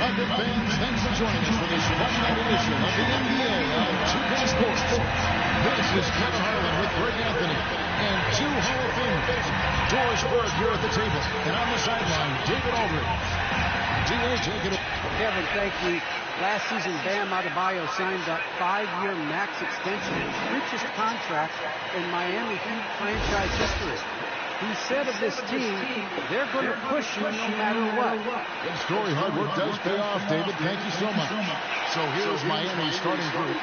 Welcome, fans. Thanks for joining us for this Monday night edition of the NBA on 2K Sports. This is Kevin Harlan with Greg Anthony and two Hall of Famers. Doris Burke here at the table, and on the sideline, David Aldridge. D.A., take it. Kevin, thank you. Last season, Bam Adebayo signed that 5-year max extension, his richest contract in Miami Heat franchise history. He said of this team, they're going to push you no matter what. Good story. Hard work does pay off, David. Thank you so much. So here's Miami's starting group.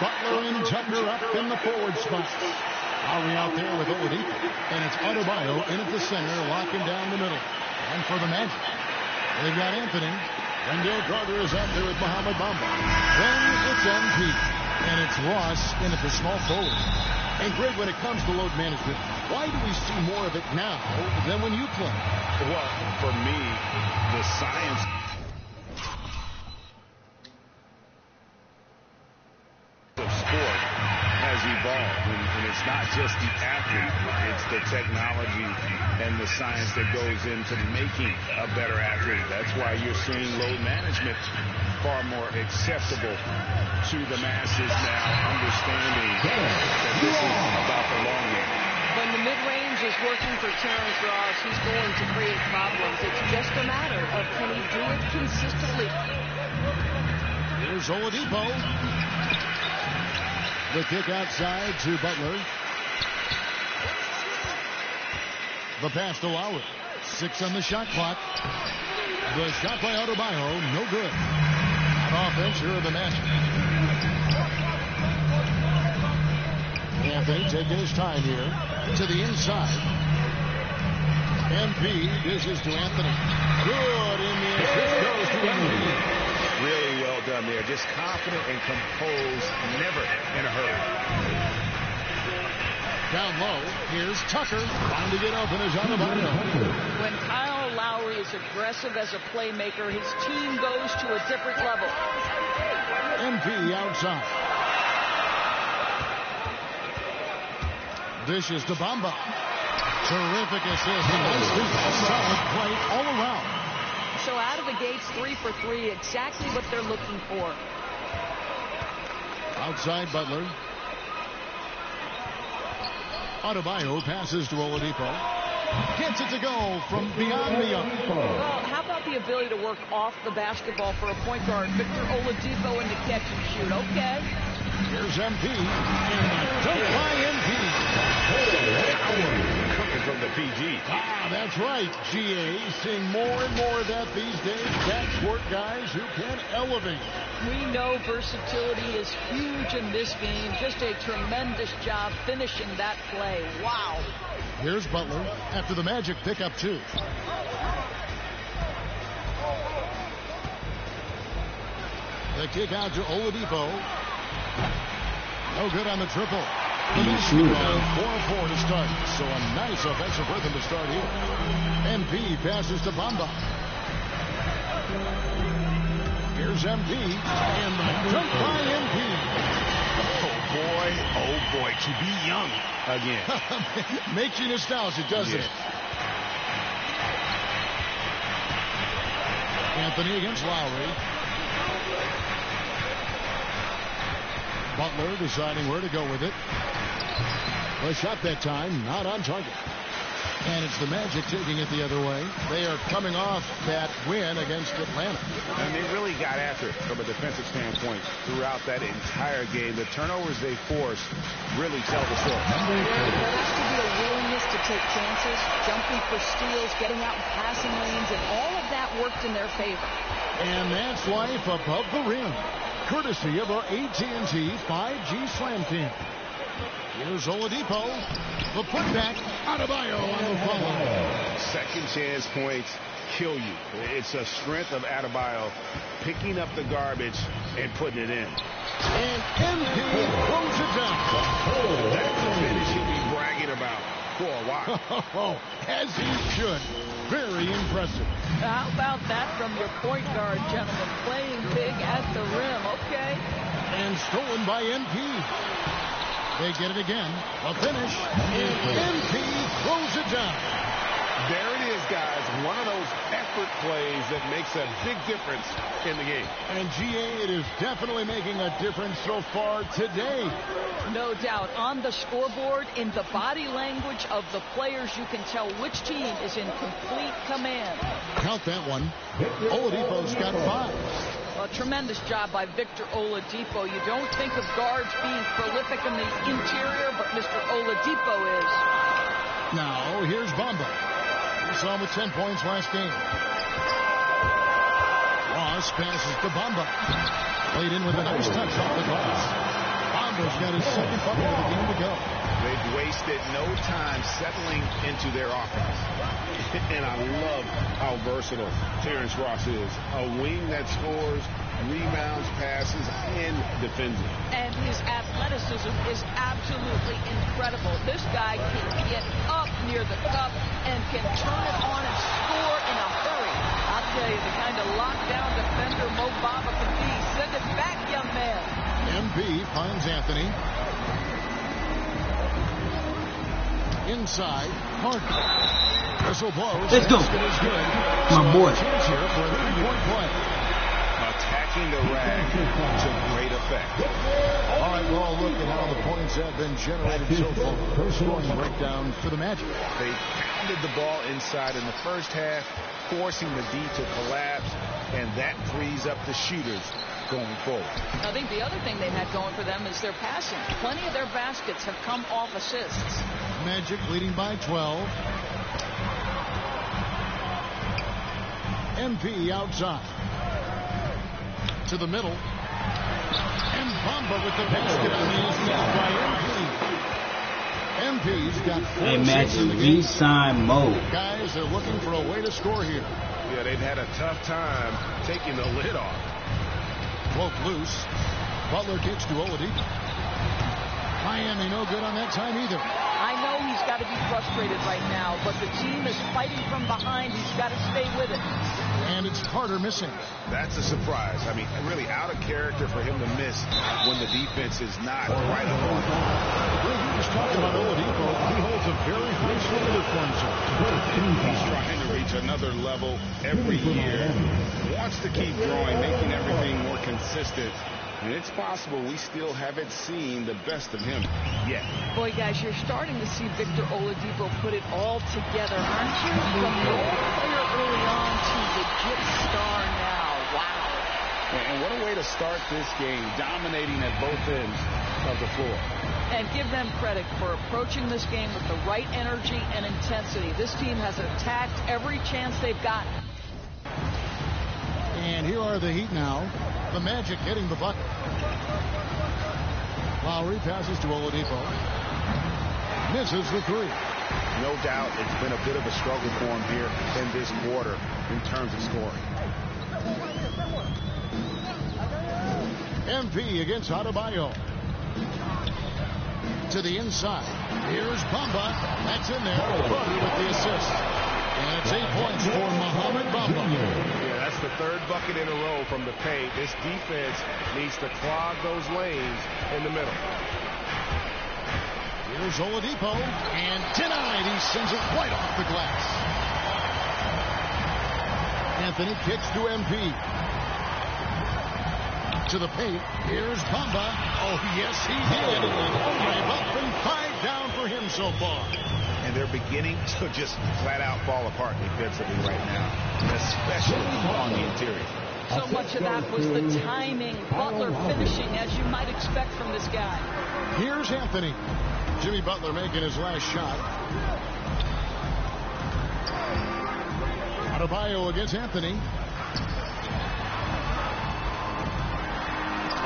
Butler and Tucker up in the forward spot. Lowry out there with Oladipo. And it's Adebayo in at the center, locking down the middle. And for the Magic, they've got Anthony. Wendell Carter is out there with Mohamed Bamba. Then it's MP. And it's Ross in at the small forward. And Greg, when it comes to load management, why do we see more of it now than when you play? Well, for me, the science of sport has evolved. And it's not just the athlete, it's the technology and the science that goes into making a better athlete. That's why you're seeing load management far more acceptable to the masses now, understanding that this is about the long game. When the mid-range is working for Terrence Ross, he's going to create problems. It's just a matter of can he do it consistently. Here's Oladipo. The kick outside to Butler. The pass to Lowry. 6 on the shot clock. The shot by Adebayo, no good. On offense, here are the Magic. Anthony taking his time here to the inside. MP dishes to Anthony. Good in the assist goes to MP. Really well done there. Just confident and composed, never in a hurry. Down low, here's Tucker. Trying to get open is Adebayo. When Kyle Lowry is aggressive as a playmaker, his team goes to a different level. MP outside. Dishes to Bamba. Terrific assist. Solid play all around. So out of the gates, 3 for 3, exactly what they're looking for. Outside Butler. Adebayo passes to Oladipo. Gets it to go from beyond the arc. Well, how about the ability to work off the basketball for a point guard? Victor Oladipo in the catch and shoot. Okay. Here's MP. And dunk by MP. Coming from the PG. Ah, that's right. GA seeing more and more of that these days. Backcourt guys who can elevate. We know versatility is huge in this game. Just a tremendous job finishing that play. Wow. Here's Butler after the Magic pick up 2. The kick out to Oladipo. No good on the triple. The Magic are 4-4 to start. So a nice offensive rhythm to start here. MP passes to Bamba. Here's MP. And the dunk by MP. Oh boy, to be young again. Makes you nostalgic, doesn't it? Anthony against Lowry. Butler deciding where to go with it. The shot that time, not on target. And it's the Magic taking it the other way. They are coming off that win against Atlanta. And they really got after it from a defensive standpoint throughout that entire game. The turnovers they forced really tell the story. There has to be a willingness to take chances, jumping for steals, getting out in passing lanes, and all of that worked in their favor. And that's life above the rim, courtesy of our AT&T 5G Slam Team. Here's Oladipo. The putback. Adebayo on the follow. Second chance points kill you. It's a strength of Adebayo picking up the garbage and putting it in. And MP throws it down. That's the finish he'll be bragging about for a while. As he should. Very impressive. How about that from your point guard, gentlemen? Playing big at the rim. Okay. And stolen by MP. They get it again. A finish. And MP throws it down. There it is, guys. One of those effort plays that makes a big difference in the game. And GA, it is definitely making a difference so far today. No doubt. On the scoreboard, in the body language of the players, you can tell which team is in complete command. Count that one. Oladipo's got 5. A tremendous job by Victor Oladipo. You don't think of guards being prolific in the interior, but Mr. Oladipo is. Now, here's Bamba. We saw him with 10 points last game. Ross passes to Bamba. Played in with a nice touch off the glass. Bamba's got his second bucket of the game to go. They've wasted no time settling into their offense. And I love how versatile Terrence Ross is. A wing that scores, rebounds, passes, and defends it. And his athleticism is absolutely incredible. This guy can get up near the cup and can turn it on and score in a hurry. I'll tell you, the kind of lockdown defender Mo Bamba can be. Send it back, young man. MP finds Anthony. Inside, Harden. Whistle blows. Let's go. My boy. Chance here for a 3-point play. Attacking the rack to great effect. All right, we'll all look at how the points have been generated so far. Scoring breakdown for the Magic. They pounded the ball inside in the first half, forcing the D to collapse, and that frees up the shooters going forward. I think the other thing they've had going for them is their passing. Plenty of their baskets have come off assists. Magic leading by 12. MP outside. To the middle. And Bamba with the basket on the inside by MP. MP's got 4 Hey, assists in Magic, the game. re-sign mode. Guys are looking for a way to score here. Yeah, they've had a tough time taking the lid off. Cloak loose. Butler kicks to Oladipo. Miami no good on that time either. I know he's got to be frustrated right now, but the team is fighting from behind. He's got to stay with it. And it's Carter missing. That's a surprise. I mean, really out of character for him to miss when the defense is not right up on him. When he was talking about Oladipo, he holds a very high standard for himself. He's trying to reach another level every year. Wants to keep growing, making everything more consistent. And it's possible we still haven't seen the best of him yet. Boy, guys, you're starting to see Victor Oladipo put it all together, aren't you? From the old player early on to the legit star now. Wow. And what a way to start this game, dominating at both ends of the floor. And give them credit for approaching this game with the right energy and intensity. This team has attacked every chance they've gotten. And here are the Heat now. The Magic hitting the bucket. Lowry passes to Oladipo. Misses the 3. No doubt it's been a bit of a struggle for him here in this quarter in terms of scoring. MP against Adebayo. To the inside. Here's Bamba. That's in there. Brother with the assist. And it's 8 points for Mohamed Bamba. Yeah, that's the third bucket in a row from the paint. This defense needs to clog those lanes in the middle. Here's Oladipo. And denied. He sends it right off the glass. Anthony kicks to MP. To the paint. Here's Bamba. Oh, yes, he did. About 5 down for him so far. And they're beginning to just flat out fall apart defensively right now, especially on the interior. So much of that was the timing. Butler finishing, as you might expect from this guy. Here's Anthony. Jimmy Butler making his last shot. Adebayo against Anthony.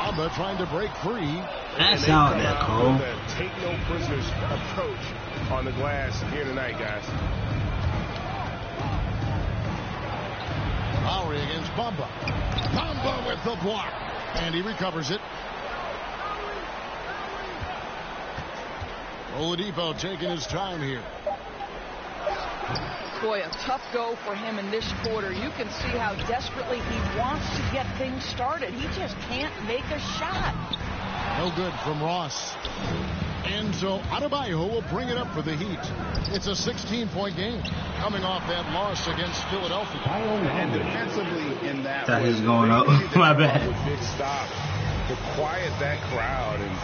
Bamba trying to break free. That's out there, Cole. Take no prisoners approach on the glass here tonight, guys. Lowry against Bamba. Bamba with the block. And he recovers it. Oladipo taking his time here. Boy, a tough go for him in this quarter. You can see how desperately he wants to get things started. He just can't make a shot. No good from Ross. And so Adebayo will bring it up for the Heat. It's a 16-point game coming off that loss against Philadelphia. And defensively in that Thought he way, was going up. they needed to My come up bad. with big stops to quiet that crowd, and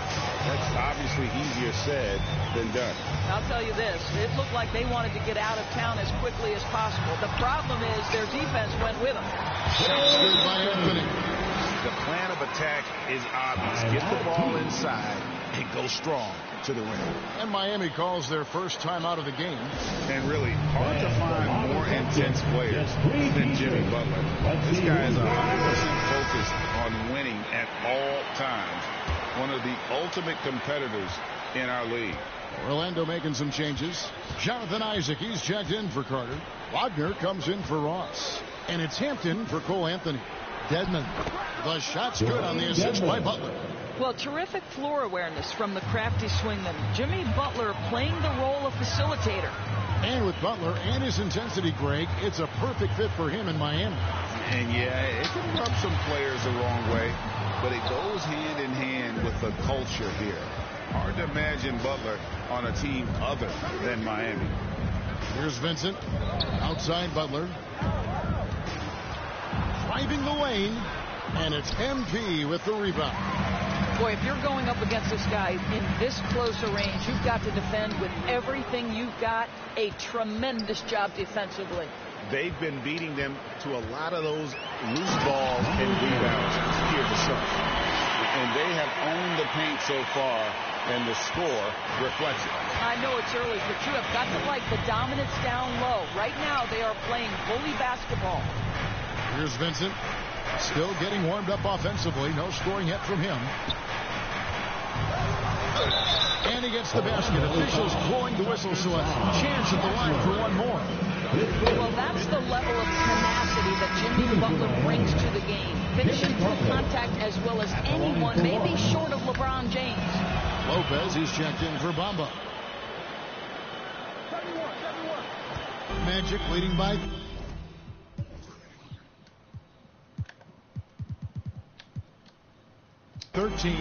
that's obviously easier said than done. I'll tell you this, it looked like they wanted to get out of town as quickly as possible. The problem is their defense went with them. Shots good by Anthony. The plan of attack is obvious. Get the ball inside and go strong to the rim. And Miami calls their first time out of the game. And really, hard to find more intense players than Jimmy Butler. This guy is 100% focused on winning at all times. One of the ultimate competitors in our league. Orlando making some changes. Jonathan Isaac, he's checked in for Carter. Wagner comes in for Ross. And it's Hampton for Cole Anthony. Dedmon. The shot's good on the assist by Butler. Well, terrific floor awareness from the crafty swingman. Jimmy Butler playing the role of facilitator. And with Butler and his intensity, Greg, it's a perfect fit for him in Miami. And yeah, it can rub some players the wrong way, but it goes hand in hand with the culture here. Hard to imagine Butler on a team other than Miami. Here's Vincent. Outside Butler. Driving the lane. And it's MP with the rebound. Boy, if you're going up against this guy in this close a range, you've got to defend with everything you've got. A tremendous job defensively. They've been beating them to a lot of those loose balls and rebounds here this summer. And they have owned the paint so far, and the score reflects it. I know it's early, but you have got to like the dominance down low. Right now, they are playing bully basketball. Here's Vincent. Still getting warmed up offensively. No scoring yet from him. And he gets the basket. Officials blowing the whistle, so a chance at the line for one more. Well, that's the level of tenacity that Jimmy Butler brings to the game. Finishing through contact as well as anyone, maybe short of LeBron James. Lopez, he's checked in for Bamba. Magic leading by 13.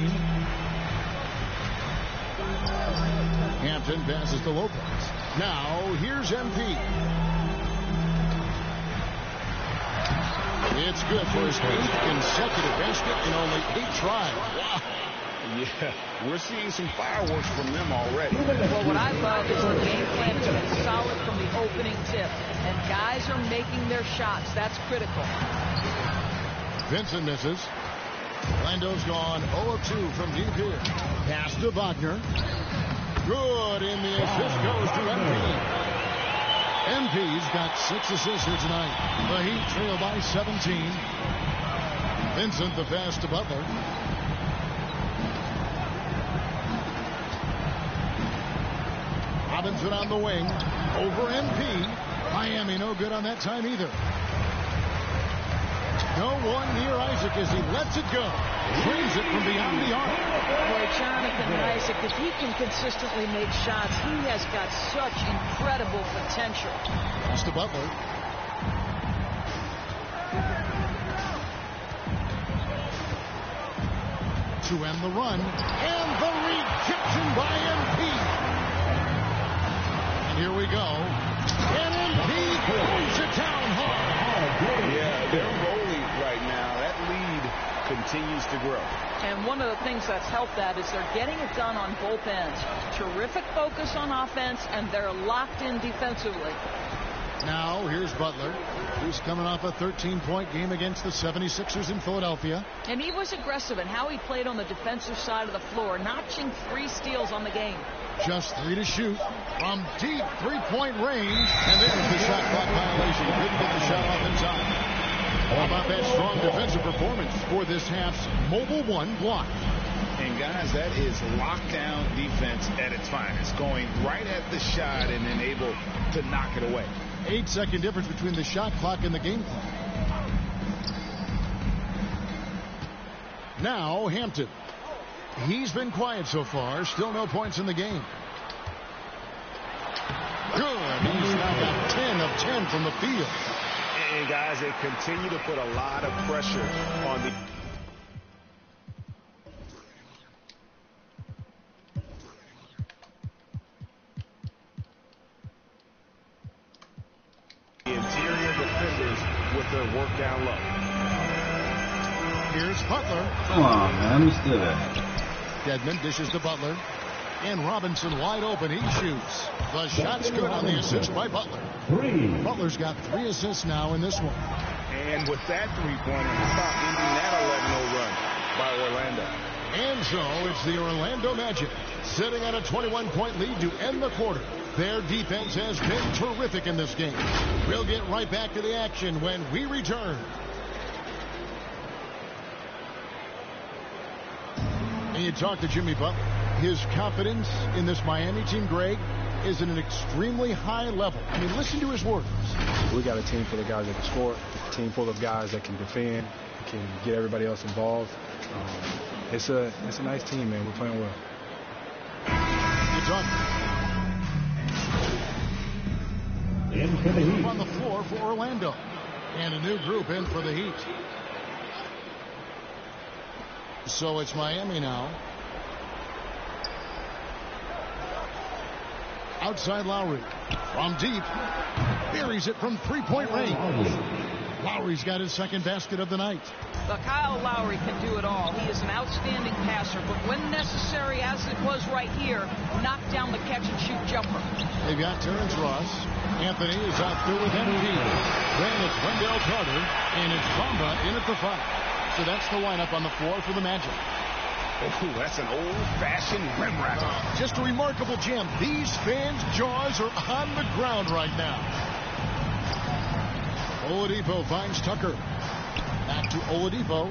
Hampton passes to Lopez. Now, here's MP. It's good for his 8th consecutive basket in only 8 tries. Wow. Yeah, we're seeing some fireworks from them already. Well, what I love is the game plan has been solid from the opening tip. And guys are making their shots. That's critical. Vincent misses. Orlando's gone 0-2 from deep here. Pass to Wagner. Good, and the assist goes to MP. MP's got 6 assists here tonight. The Heat trail by 17. Vincent the pass to Butler. Robinson on the wing. Over MP. Miami no good on that time either. No one near Isaac as he lets it go. Brings it from beyond the arc. Boy, Jonathan Isaac, if he can consistently make shots, he has got such incredible potential. Pass to Butler. To end the run. And the rejection by MP. And here we go. And MP throws it down hard. Yeah, they're rolling right now. That lead continues to grow. And one of the things that's helped that is they're getting it done on both ends. Terrific focus on offense, and they're locked in defensively. Now, here's Butler, who's coming off a 13-point game against the 76ers in Philadelphia. And he was aggressive in how he played on the defensive side of the floor, notching 3 steals on the game. Just 3 to shoot from deep 3-point range. And there's the shot clock violation. Couldn't get the shot off in time. How about that strong defensive performance for this half's mobile 1 block? And guys, that is lockdown defense at its finest. Going right at the shot and then able to knock it away. 8-second difference between the shot clock and the game clock. Now Hampton. He's been quiet so far. Still no points in the game. Good. He's now got 10 of 10 from the field. And guys, they continue to put a lot of pressure on the... Here's Butler. Come on, man. Let me steal that. Dedmon dishes to Butler. And Robinson wide open. He shoots. The shot's good on the assist by Butler. Butler's got 3 assists now in this one. And with that three-pointer, how about ending that 11-0 run by Orlando? And so it's the Orlando Magic sitting on a 21-point lead to end the quarter. Their defense has been terrific in this game. We'll get right back to the action when we return. And you talk to Jimmy Butler. His confidence in this Miami team, Greg, is at an extremely high level. I mean, listen to his words. We got a team full of guys that can score, a team full of guys that can defend, can get everybody else involved. It's a nice team, man. We're playing well. Good talk. In for the Heat. On the floor for Orlando. And a new group in for the Heat. So it's Miami now. Outside Lowry. From deep. Buries it from three-point range. Lowry's got his second basket of the night. But Kyle Lowry can do it all. He is an outstanding passer, but when necessary, as it was right here, knock down the catch-and-shoot jumper. They've got Terrence Ross. Anthony is out there with MP. Then it's Wendell Carter, and it's Bamba in at the 5. So that's the lineup on the floor for the Magic. Oh, that's an old-fashioned rim ratter. Just a remarkable jam. These fans' jaws are on the ground right now. Oladipo finds Tucker. Back to Oladipo.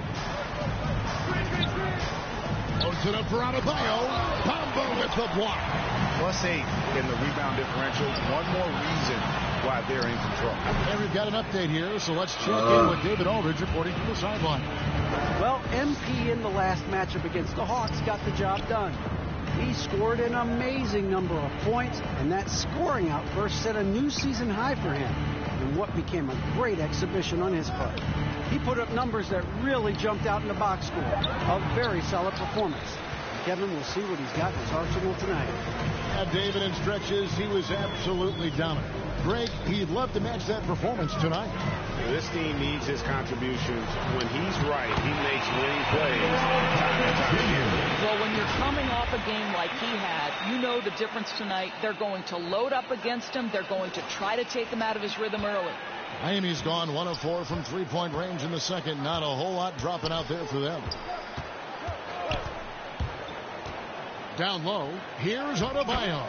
Goes it up for Adebayo. Bamba with the block. +8 in the rebound differential. One more reason why they're in control. And we've got an update here, so let's check in with David Aldridge reporting from the sideline. Well, MP in the last matchup against the Hawks got the job done. He scored an amazing number of points, and that scoring outburst set a new season high for him in what became a great exhibition on his part. He put up numbers that really jumped out in the box score. A very solid performance. Kevin will see what he's got in his arsenal tonight. Yeah, David, in stretches, he was absolutely dominant. Greg, he'd love to match that performance tonight. This team needs his contributions. When he's right, he makes winning plays time and time again. Well, when you're coming off a game like he had, you know the difference tonight. They're going to load up against him. They're going to try to take him out of his rhythm early. Miami's gone 1 of 4 from three-point range in the second. Not a whole lot dropping out there for them. Down low, here's Adebayo.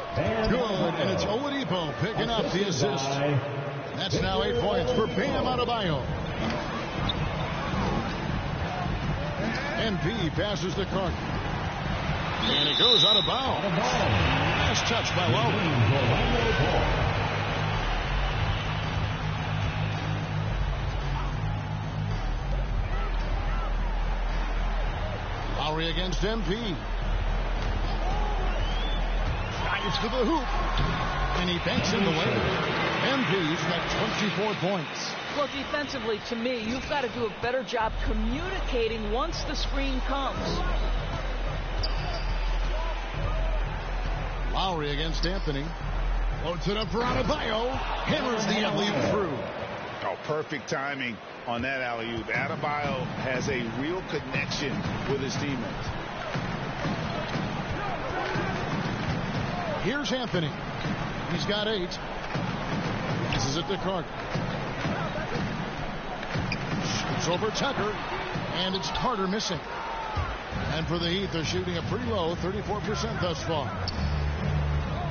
Good, and it's Oladipo picking up the assist. That's now 8 points for Bam Adebayo. MP passes the Carter. And it goes out of bounds. Nice touch by Lowry. Lowry against MP. Drives to the hoop. And he banks in the way. MP's got 24 points. Well, defensively, to me, you've got to do a better job communicating once the screen comes. Lowry against Anthony. Floats it up for Adebayo. Hammers the alley-oop through. Oh, perfect timing on that alley-oop. Adebayo has a real connection with his teammates. Here's Anthony. He's got 8. This is it to Carter. It's over Tucker. And it's Carter missing. And for the Heat, they're shooting a pretty low 34% thus far.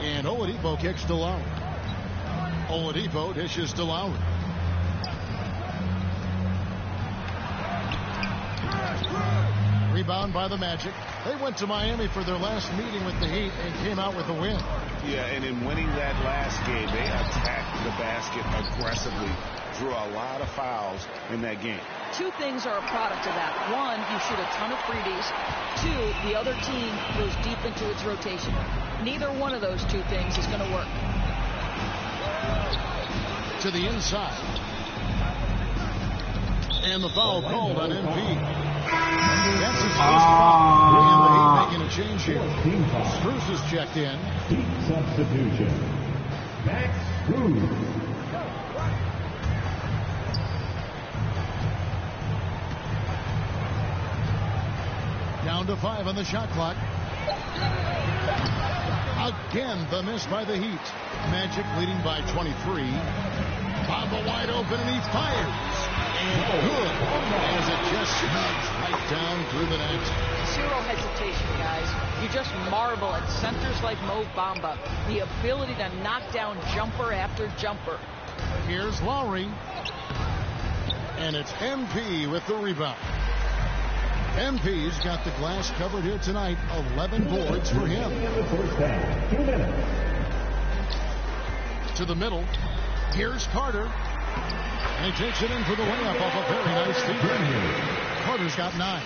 And Oladipo kicks to Lowry. Oladipo dishes to Lowry. Rebound by the Magic. They went to Miami for their last meeting with the Heat and came out with a win. Yeah, and in winning that last game, they attacked the basket aggressively. Drew a lot of fouls in that game. 2 things are a product of that. 1, you shoot a ton of freebies. 2, the other team goes deep into its rotation. Neither one of those 2 things is going to work. To the inside. And the foul called on MP. That's his first foul. And the Heat making a change here. Strus is checked in. Heat substitution. Max Strus. Down to 5 on the shot clock. Again, the miss by the Heat. Magic leading by 23. Bamba wide open, and he fires. And good, as it just sneaks right down through the net. Zero hesitation, guys. You just marvel at centers like Mo Bamba. The ability to knock down jumper after jumper. Here's Lowry. And it's MP with the rebound. MP's got the glass covered here tonight. 11 boards for him. To the middle. Here's Carter. And he takes it in for the layup off a very nice feed. Carter's got 9.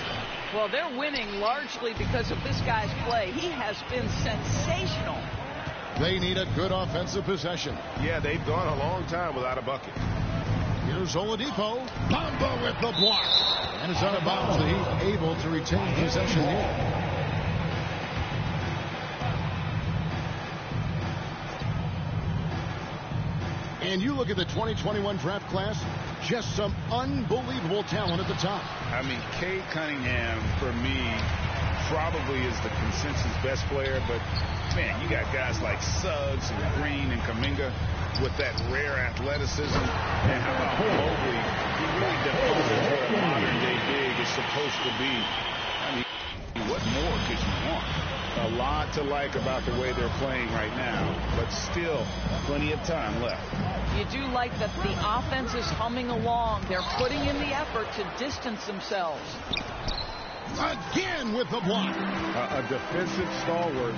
Well, they're winning largely because of this guy's play. He has been sensational. They need a good offensive possession. Yeah, they've gone a long time without a bucket. Here's Oladipo. Bamba with the block. And it's out of bounds. The Heat able to retain possession here. And you look at the 2021 draft class, just some unbelievable talent at the top. I mean, Cade Cunningham, for me, probably is the consensus best player. But, man, you got guys like Suggs and Green and Kuminga with that rare athleticism. And how about Mobley? He really defines what a modern-day big is supposed to be. I mean, what more could you want? A lot to like about the way they're playing right now, but still plenty of time left. You do like that the offense is humming along. They're putting in the effort to distance themselves. Again with the block. A defensive stalwart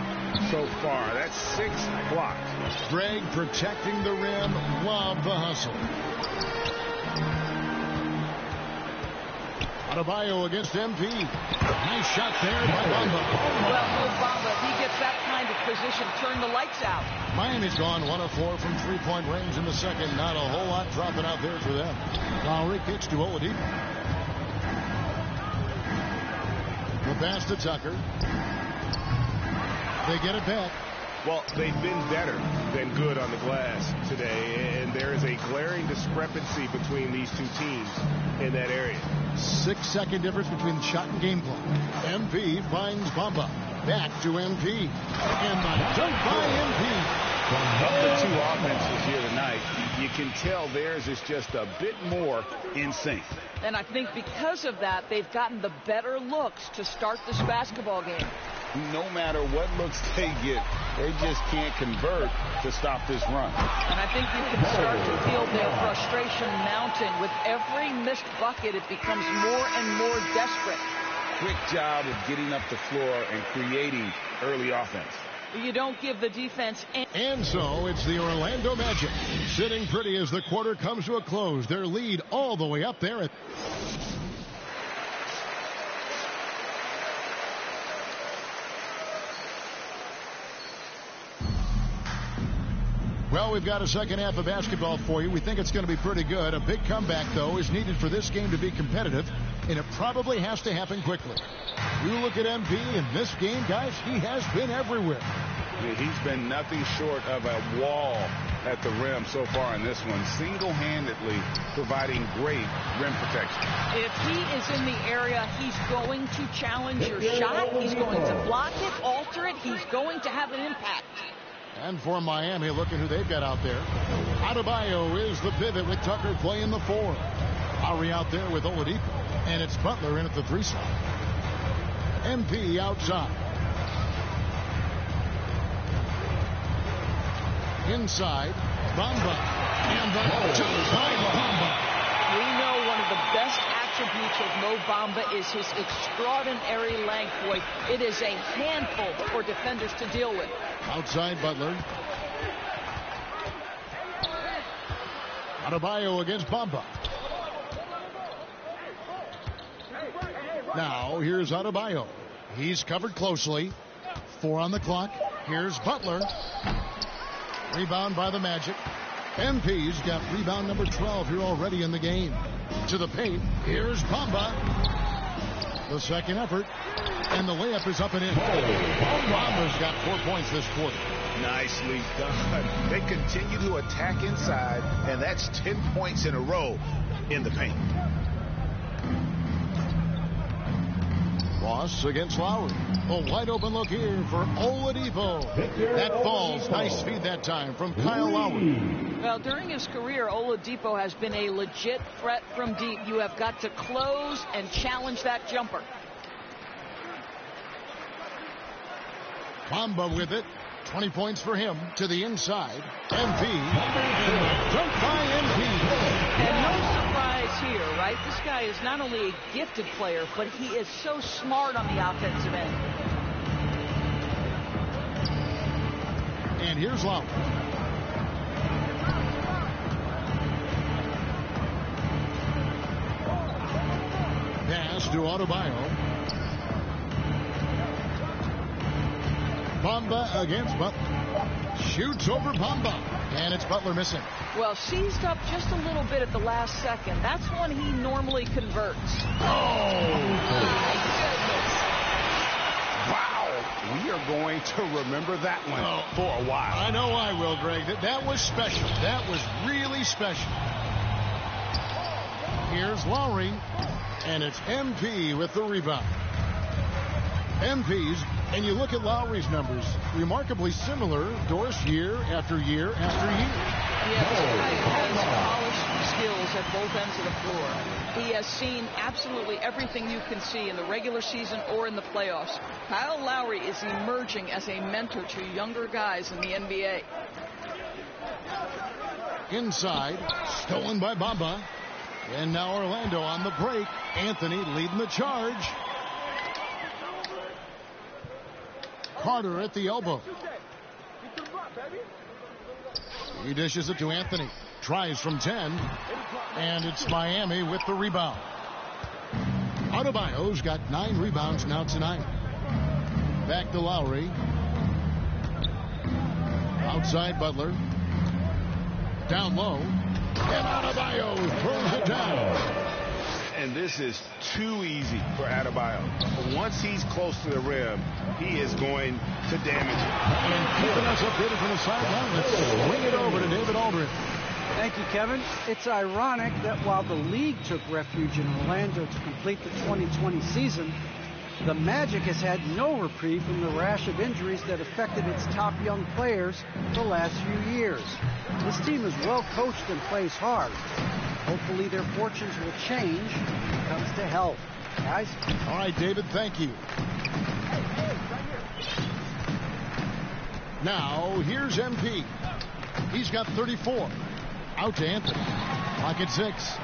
so far. That's 6 blocks. Greg protecting the rim. Love the hustle. Adebayo against MP. Nice shot there by Bamba. Well, Mo Bamba, if he gets that kind of position, turn the lights out. Miami's gone 1 of 4 from three-point range in the second. Not a whole lot dropping out there for them. Lowry kicks to Oladipo. The pass to Tucker. They get it back. Well, they've been better than good on the glass today, and there is a glaring discrepancy between these two teams in that area. 6-second difference between the shot and game clock. MP finds Bamba. Back to MP. And the dunk by MP. Of the two offenses here tonight, you can tell theirs is just a bit more in sync. And I think because of that, they've gotten the better looks to start this basketball game. No matter what looks they get, they just can't convert to stop this run. And I think you can start to feel their frustration mounting. With every missed bucket, it becomes more and more desperate. Quick job of getting up the floor and creating early offense. You don't give the defense any. And so it's the Orlando Magic sitting pretty as the quarter comes to a close. Their lead all the way up there at... Well, we've got a second half of basketball for you. We think it's going to be pretty good. A big comeback, though, is needed for this game to be competitive, and it probably has to happen quickly. You look at MP in this game, guys, he has been everywhere. Yeah, he's been nothing short of a wall at the rim so far in this one, single-handedly providing great rim protection. If he is in the area, he's going to challenge your shot. He's going to block it, alter it. He's going to have an impact. And for Miami, look at who they've got out there. Adebayo is the pivot with Tucker playing the 4. Lowry out there with Oladipo. And it's Butler in at the 3 slot. MP outside. Inside, Bamba. And the jump by Bamba. We know one of the best attributes of Mo Bamba is his extraordinary length. Boy, it is a handful for defenders to deal with. Outside Butler. Adebayo against Bamba. Now here's Adebayo. He's covered closely. 4 on the clock. Here's Butler. Rebound by the Magic. MP's got rebound number 12 here already in the game. To the paint. Here's Bamba. The second effort. And the layup is up and in. Bamba's got 4 points this quarter. Nicely done. They continue to attack inside, and that's 10 points in a row in the paint. Ross against Lowry. A wide open look here for Oladipo. That falls. Nice feed that time from Kyle Lowry. Well, during his career, Oladipo has been a legit threat from deep. You have got to close and challenge that jumper. Bamba with it. 20 points for him to the inside. MP. Dunked by MP. And no surprise here, right? This guy is not only a gifted player, but he is so smart on the offensive end. And here's Lowry. Pass to Adebayo. Bamba against Butler. Shoots over Bamba. And it's Butler missing. Well, seized up just a little bit at the last second. That's when he normally converts. Oh! My goodness. Wow. We are going to remember that one for a while. I know I will, Greg. That was special. That was really special. Here's Lowry. And it's MP with the rebound. MP's, and you look at Lowry's numbers, remarkably similar, Doris, year after year after year. Yeah, this guy has polished skills at both ends of the floor. He has seen absolutely everything you can see in the regular season or in the playoffs. Kyle Lowry is emerging as a mentor to younger guys in the NBA. Inside, stolen by Bamba. And now Orlando on the break. Anthony leading the charge. Carter at the elbow. He dishes it to Anthony. Tries from 10. And it's Miami with the rebound. Adebayo's got 9 rebounds now tonight. Back to Lowry. Outside Butler. Down low. And Adebayo throws it down. And this is too easy for Adebayo. Once he's close to the rim, he is going to damage it. And keeping us updated from the sideline, let's swing it over to David Aldridge. Thank you, Kevin. It's ironic that while the league took refuge in Orlando to complete the 2020 season, the Magic has had no reprieve from the rash of injuries that affected its top young players the last few years. This team is well coached and plays hard. Hopefully their fortunes will change when it comes to health. Guys? All right, David, thank you. Now, here's MP. He's got 34. Out to Anthony. Pocket 6.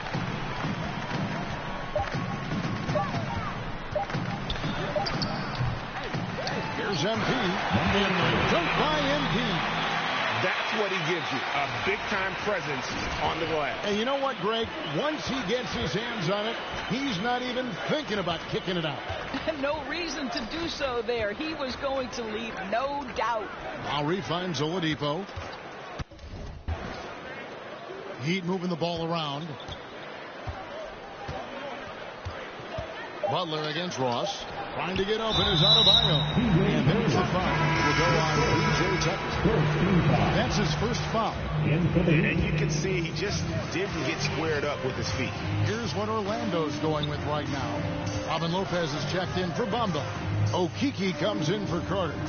Here's MP. And dunked by MP. That's what he gives you, a big-time presence on the glass. And you know what, Greg? Once he gets his hands on it, he's not even thinking about kicking it out. No reason to do so there. He was going to leave, no doubt. Lowry finds Oladipo. Heat moving the ball around. Butler against Ross. Trying to get open is Adebayo. And there's the foul. Will go on PJ Tucker. That's his first foul. And you can see he just didn't get squared up with his feet. Here's what Orlando's going with right now. Robin Lopez is checked in for Bamba. Okeke comes in for Carter.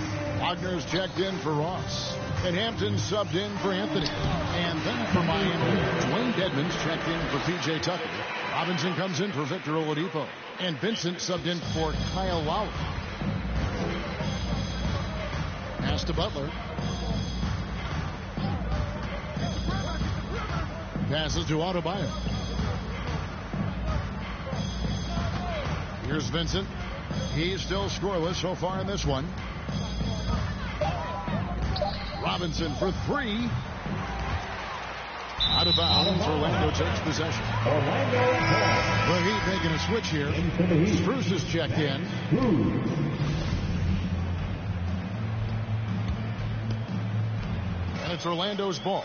Wagner's checked in for Ross. And Hampton subbed in for Anthony. And then for Miami, Dwayne Dedmon's checked in for PJ Tucker. Robinson comes in for Victor Oladipo. And Vincent subbed in for Kyle Lowry. Pass to Butler. Passes to Adebayo. Here's Vincent. He's still scoreless so far in this one. Robinson for 3. Out of bounds. Orlando takes possession. The Heat making a switch here. Strus is checked in. And it's Orlando's ball.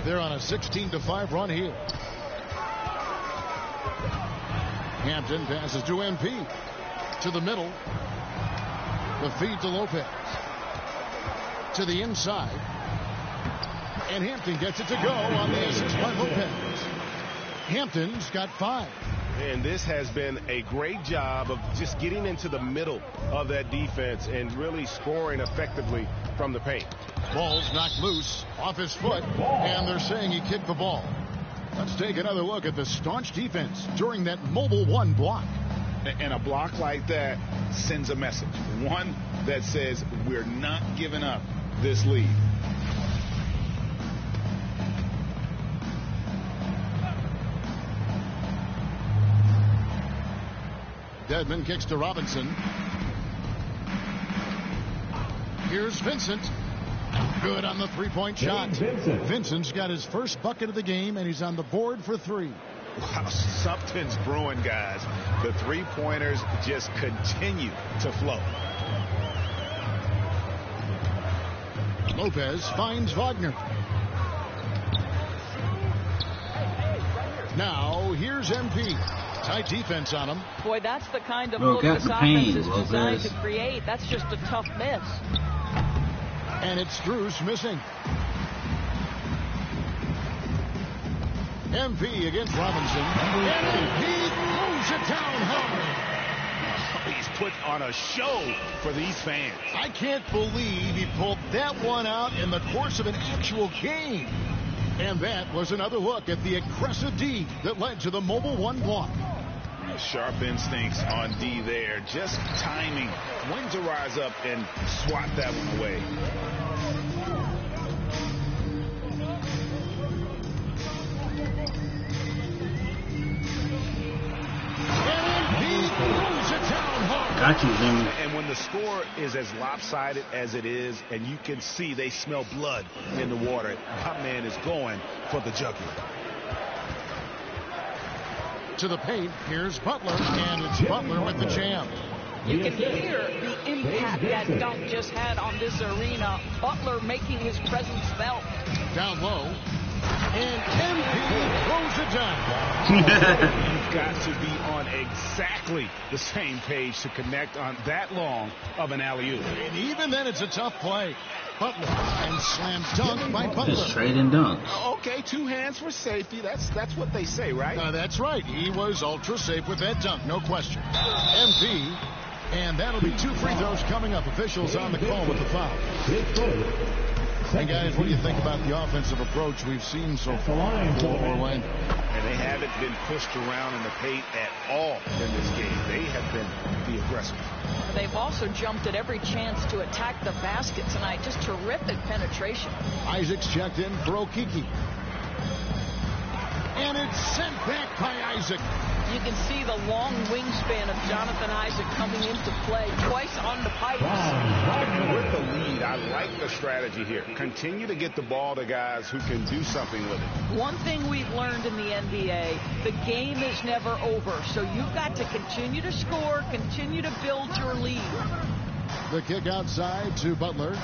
They're on a 16-5 run here. Hampton passes to MP. To the middle. The feed to Lopez. To the inside. And Hampton gets it to go on the assist by Lopez. Hampton's got 5. And this has been a great job of just getting into the middle of that defense and really scoring effectively from the paint. Ball's knocked loose off his foot, and they're saying he kicked the ball. Let's take another look at the staunch defense during that mobile one block. And a block like that sends a message. One that says we're not giving up this lead. Dedmon kicks to Robinson. Here's Vincent. Good on the three-point shot. Vincent's got his first bucket of the game, and he's on the board for 3. Wow, something's brewing, guys. The three-pointers just continue to flow. Lopez finds Wagner. Now, here's MP. Tight defense on him. Boy, that's the kind of look this offense is designed to create. That's just a tough miss. And it's Strus missing. MP against Robinson. And MP throws it down hard. He's put on a show for these fans. I can't believe he pulled that one out in the course of an actual game. And that was another look at the aggressive D that led to the mobile one block. Sharp instincts on D there. Just timing when to rise up and swat that one away. Got you, Jimmy. And when the score is as lopsided as it is, and you can see they smell blood in the water, my man is going for the jugular. To the paint, here's Butler, and it's Butler with the jam. You can hear the impact that dunk just had on this arena. Butler making his presence felt. Down low, and MP throws it down. You've got to be on exactly the same page to connect on that long of an alley-oop. And even then, it's a tough play. Butler and slam dunk by Butler. Just straight and dunk. Okay, 2 hands for safety. That's what they say, right? That's right. He was ultra safe with that dunk, no question. MP, and that'll be 2 free throws coming up. Officials on the call with the foul. And guys, what do you think about the offensive approach we've seen so far for Orlando? And they haven't been pushed around in the paint at all in this game. They have been the aggressors. They've also jumped at every chance to attack the basket tonight. Just terrific penetration. Isaac's checked in for Okiki. And it's sent back by Isaac. You can see the long wingspan of Jonathan Isaac coming into play twice on the pipes. With the lead, I like the strategy here. Continue to get the ball to guys who can do something with it. One thing we've learned in the NBA, the game is never over. So you've got to continue to score, continue to build your lead. The kick outside to Butler.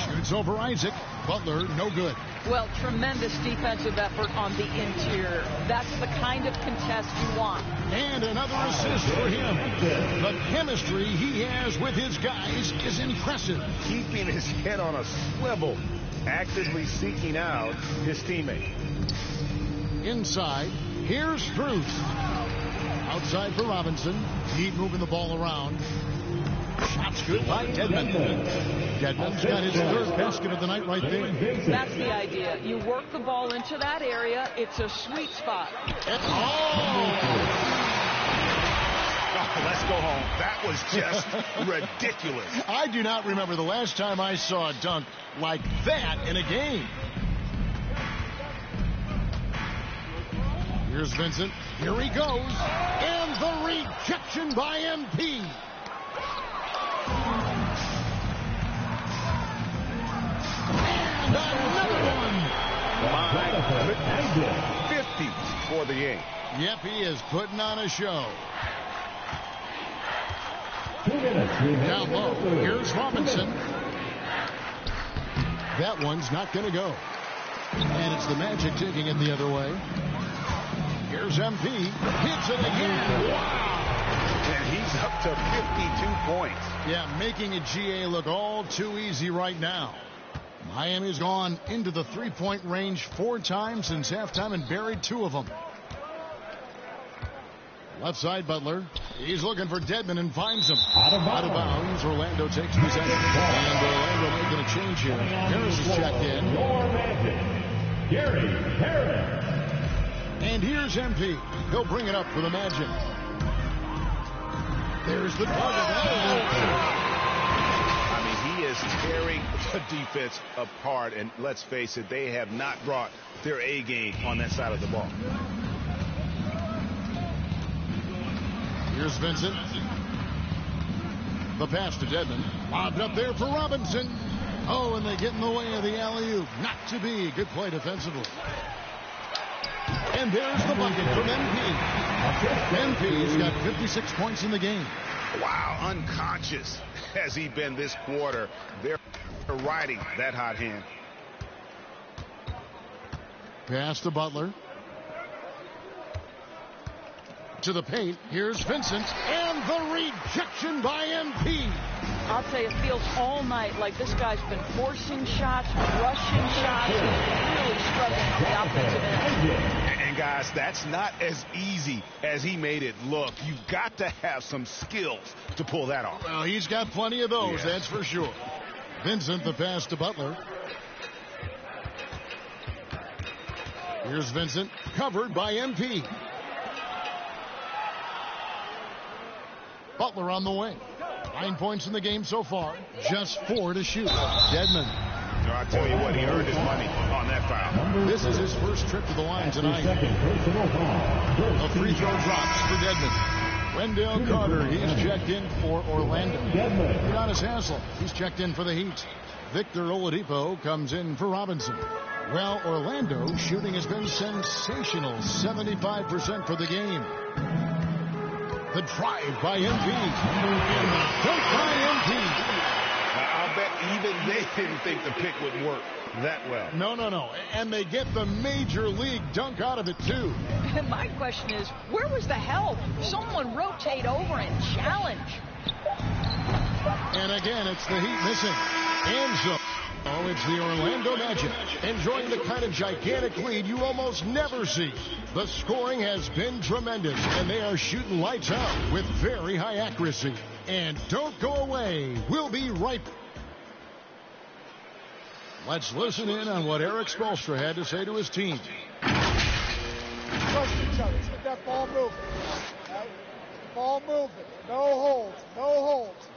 Shoots over Isaac. Butler, no good. Well, tremendous defensive effort on the interior. That's the kind of contest you want. And another assist for him. The chemistry he has with his guys is impressive. Keeping his head on a swivel, actively seeking out his teammate. Inside, here's Strus. Outside for Robinson. Keep moving the ball around. Shots good by Dedmon. Dedmon's got his 3rd basket of the night right there. That's the idea. You work the ball into that area. It's a sweet spot. Let's go home. That was just ridiculous. I do not remember the last time I saw a dunk like that in a game. Here's Vincent. Here he goes. And the rejection by MP. And another one. 50 for the game. Yep, he is putting on a show. Down low, here's Robinson. That one's not going to go. And it's the Magic taking it the other way. Here's MP. Hits it again. Wow. And he's up to 52 points. Yeah, making a GA look all too easy right now. Miami's gone into the three-point range 4 times since halftime and buried 2 of them. Left side, Butler. He's looking for Dedmon and finds him. Out of bounds. Orlando takes possession. And Orlando making a change here. Harris is checked in. Gary Harris. And here's MP. He'll bring it up for the Magic. There's the target. He is tearing the defense apart, and let's face it, they have not brought their A game on that side of the ball. Here's Vincent. The pass to Dedmon. Lobbed up there for Robinson. Oh, and they get in the way of the alley-oop. Not to be. Good play defensively. And there's the bucket from MP. MP's got 56 points in the game. Wow, unconscious has he been this quarter. They're riding that hot hand. Pass to Butler. To the paint. Here's Vincent. And the rejection by MP. I'll tell you, it feels all night like this guy's been forcing shots, rushing shots, and really struggling on the offensive end. And guys, that's not as easy as he made it look. You've got to have some skills to pull that off. Well, he's got plenty of those, Yeah. that's for sure. Vincent, the pass to Butler. Here's Vincent, covered by MP. Butler on the wing. 9 points in the game so far. Just 4 to shoot. Dedmon. I'll tell you what, he earned his money on that foul. This is his first trip to the line tonight. A free throw drops for Dedmon. Wendell Carter, he's checked in for Orlando. Udonis Haslem, he's checked in for the Heat. Victor Oladipo comes in for Robinson. Well, Orlando's shooting has been sensational. 75% for the game. The drive by MP. And the dunk by MP. I'll bet even they didn't think the pick would work that well. No. And they get the major league dunk out of it, too. And my question is, where was the help? Someone rotate over and challenge. And again, it's the Heat missing. And so, it's the Orlando Magic enjoying the kind of gigantic lead you almost never see. The scoring has been tremendous, and they are shooting lights out with very high accuracy. And don't go away. We'll be right back. Let's listen in on what Eric Spoelstra had to say to his team. Trust each other. Let's get that ball moving. Right? Ball moving. No holds. No holds.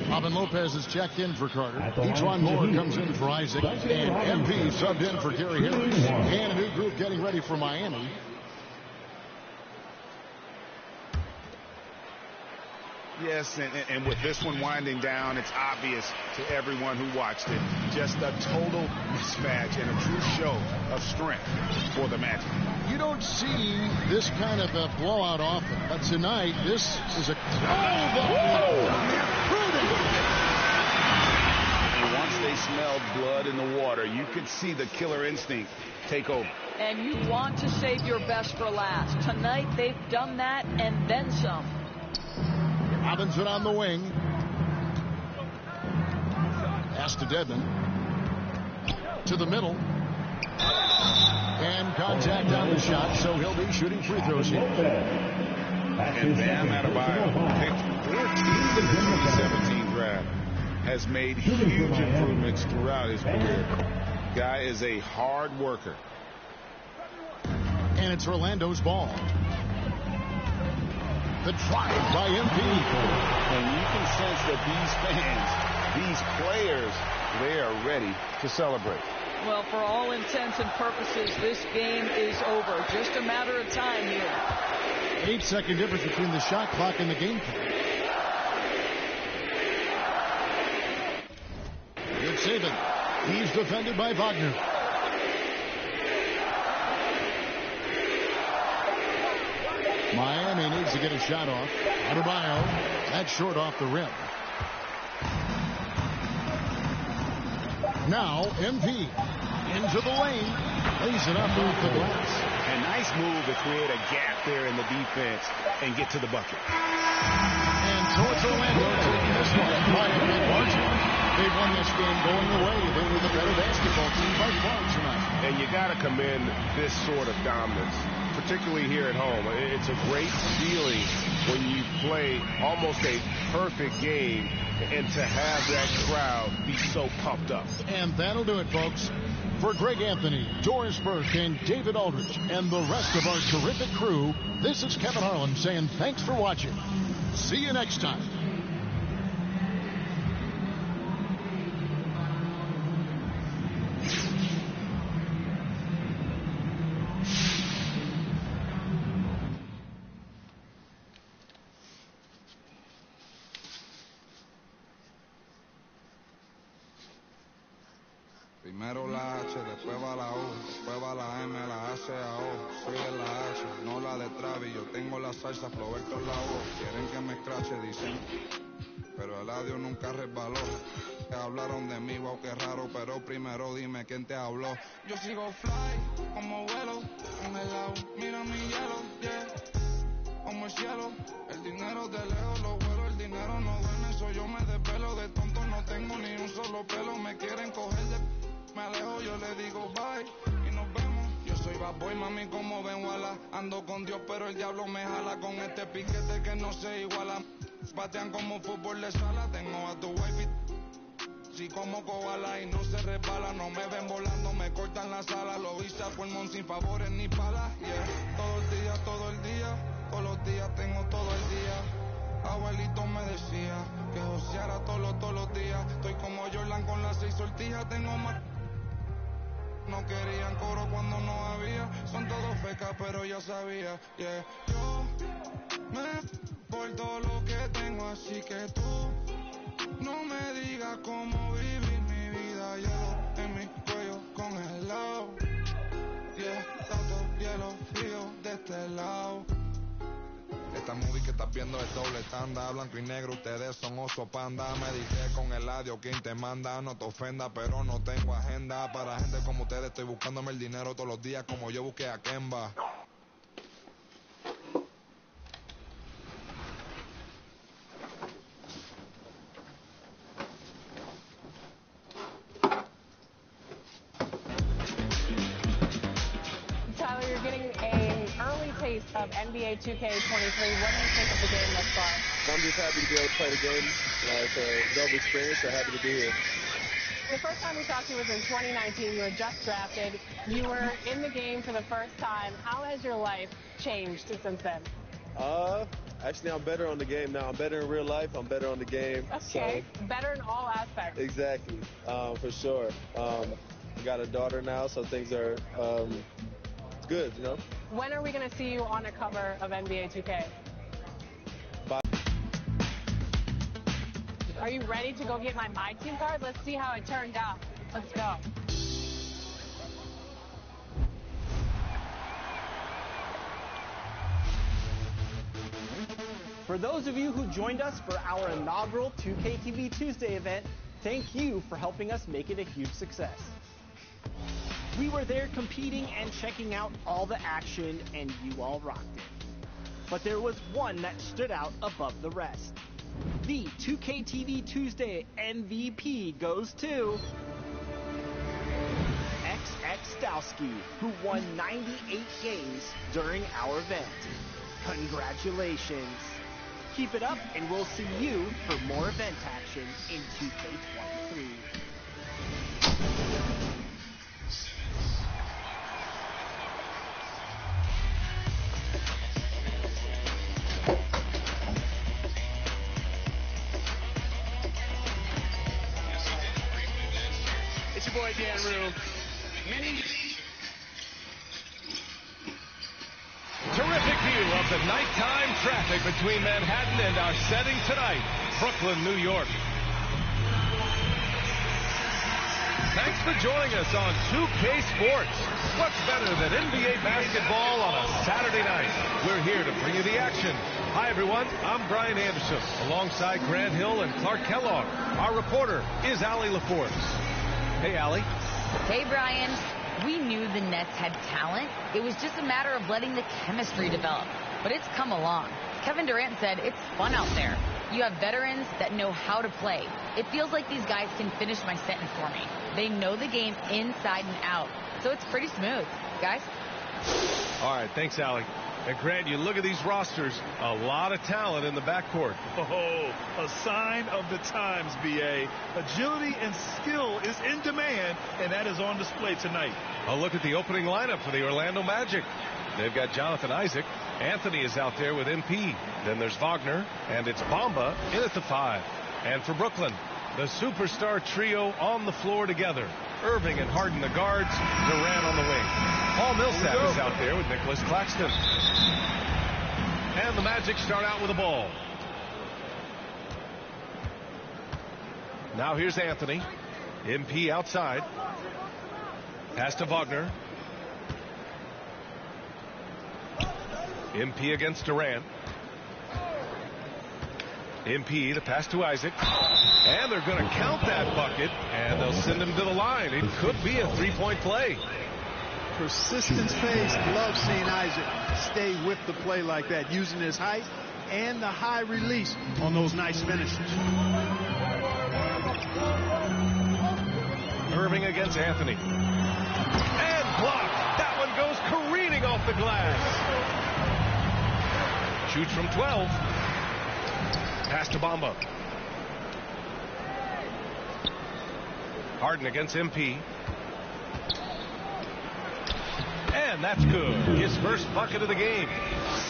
Robin Lopez is checked in for Carter. Etron Moore comes in for Isaac. And MP subbed in for Gary Harris. And a new group getting ready for Miami. Yes, and with this one winding down, it's obvious to everyone who watched it. Just a total mismatch and a true show of strength for the Magic. You don't see this kind of a blowout often, but tonight this is a And once they smelled blood in the water, you could see the killer instinct take over. And you want to save your best for last. Tonight they've done that and then some. Robinson on the wing. Pass to Dedmon. To the middle. And contact on the shot, so he'll be shooting free throws here. And Bam Adebayo, picked 14th in the 2017 draft, has made huge improvements throughout his career. Guy is a hard worker. And it's Orlando's ball. The drive by MP. And you can sense that these fans, these players, they are ready to celebrate. Well, for all intents and purposes, this game is over. Just a matter of time here. 8-second difference between the shot clock and the game clock. Good saving. He's defended by Wagner. Miami needs to get a shot off. Adebayo, that's short off the rim. Now, MP into the lane. Lays it up off the glass. And nice Nice move to create a gap there in the defense and get to the bucket. And so it's Orlando taking this one by a big margin. They won this game going away. They were the better basketball team by far tonight. And you got to commend this sort of dominance, particularly here at home. It's a great feeling when you play almost a perfect game and to have that crowd be so pumped up. And that'll do it, folks. For Greg Anthony, Doris Burke, and David Aldridge, and the rest of our terrific crew, this is Kevin Harlan saying thanks for watching. See you next time. Primero la H, después va la U, después va la M, la A, C, A, O, sigue la H, no la de Travis, yo tengo la salsa, Floberto la O, quieren que me escrache, dicen, pero el audio nunca resbaló, hablaron de mí, wow, qué raro, pero primero dime quién te habló. Yo sigo fly, como vuelo, en el lado, mira mi hielo, yeah, como el cielo, el dinero de lejos, lo vuelo, el dinero no duerme, eso yo me desvelo, de tonto no tengo ni un solo pelo, me quieren coger de... Me alejo, yo le digo bye y nos vemos. Yo soy bad boy, mami, como ven, wala. Ando con Dios, pero el diablo me jala con este piquete que no se iguala. Batean como fútbol de sala. Tengo a tu wifi, sí, como koala y no se resbala. No me ven volando, me cortan la sala. Lo hice a pulmón sin favores ni palas. Yeah, todo el día, todos los días tengo todo el día. Abuelito me decía que joseara todos los días. Estoy como Jordan con las 6 sortijas, tengo más. No querían coro cuando no había. Son todos fecas, pero ya sabía. Yeah. Yo me por todo lo que tengo, así que tú no me digas cómo vivir mi vida. Hielo en mi cuello congelado. Yeah, tanto hielo frío de este lado. Esta movie que estás viendo es doble tanda, blanco y negro, ustedes son oso panda. Me dije con el audio, quien te manda, no te ofenda, pero no tengo agenda. Para gente como ustedes estoy buscándome el dinero todos los días, como yo busqué a Kemba. Tyler, you're getting an early taste of NBA 2K23. What do you think of the game thus far? I'm just happy to be able to play the game. It's a double experience, so happy to be here. The first time we talked to you was in 2019. You were just drafted. You were in the game for the first time. How has your life changed since then? Actually, I'm better on the game now. I'm better in real life. I'm better on the game. Okay, so, better in all aspects. Exactly, for sure. I got a daughter now, so things are good, you know. When are we going to see you on a cover of NBA 2K? Are you ready to go get my team card? Let's see how it turned out. Let's go. For those of you who joined us for our inaugural 2K TV Tuesday event, thank you for helping us make it a huge success. We were there competing and checking out all the action, and you all rocked it. But there was one that stood out above the rest. The 2K TV Tuesday MVP goes to XX Stowski, who won 98 games during our event. Congratulations. Keep it up, and we'll see you for more event action in 2K23. It's your boy Dan Rue. Terrific view of the nighttime traffic between Manhattan and our setting tonight, Brooklyn, New York. Thanks for joining us on 2K Sports. What's better than NBA basketball on a Saturday night? We're here to bring you the action. Hi, everyone. I'm Brian Anderson, alongside Grant Hill and Clark Kellogg. Our reporter is Allie LaForce. Hey, Allie. Hey, Brian. We knew the Nets had talent. It was just a matter of letting the chemistry develop. But it's come along. Kevin Durant said it's fun out there. You have veterans that know how to play. It feels like these guys can finish my sentence for me. They know the game inside and out. So it's pretty smooth. Guys? All right, thanks, Allie. And Grant, you look at these rosters, a lot of talent in the backcourt. Oh, a sign of the times, B.A. Agility and skill is in demand, and that is on display tonight. A look at the opening lineup for the Orlando Magic. They've got Jonathan Isaac. Anthony is out there with MP. Then there's Wagner, and it's Bamba in at the 5. And for Brooklyn, the superstar trio on the floor together. Irving and Harden the guards, Durant on the wing. Paul Millsap is out there with Nicholas Claxton. And the Magic start out with the ball. Now here's Anthony. MP outside. Pass to Wagner. MP against Durant. MP, the pass to Isaac. And they're going to count that bucket, and they'll send him to the line. It could be a three-point play. Persistence phase. Love seeing Isaac stay with the play like that, using his height and the high release on those nice finishes. Irving against Anthony. And blocked. That one goes careening off the glass. Shoots from 12. Pass to Bamba. Harden against MP. And that's good. His first bucket of the game.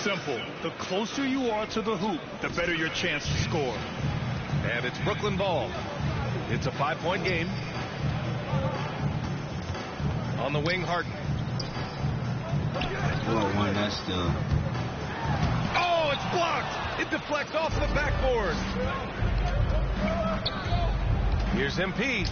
Simple. The closer you are to the hoop, the better your chance to score. And it's Brooklyn ball. It's a 5-point game. On the wing, Harden. One, that's still. Oh, it's blocked. It deflects off the backboard. Here's MP.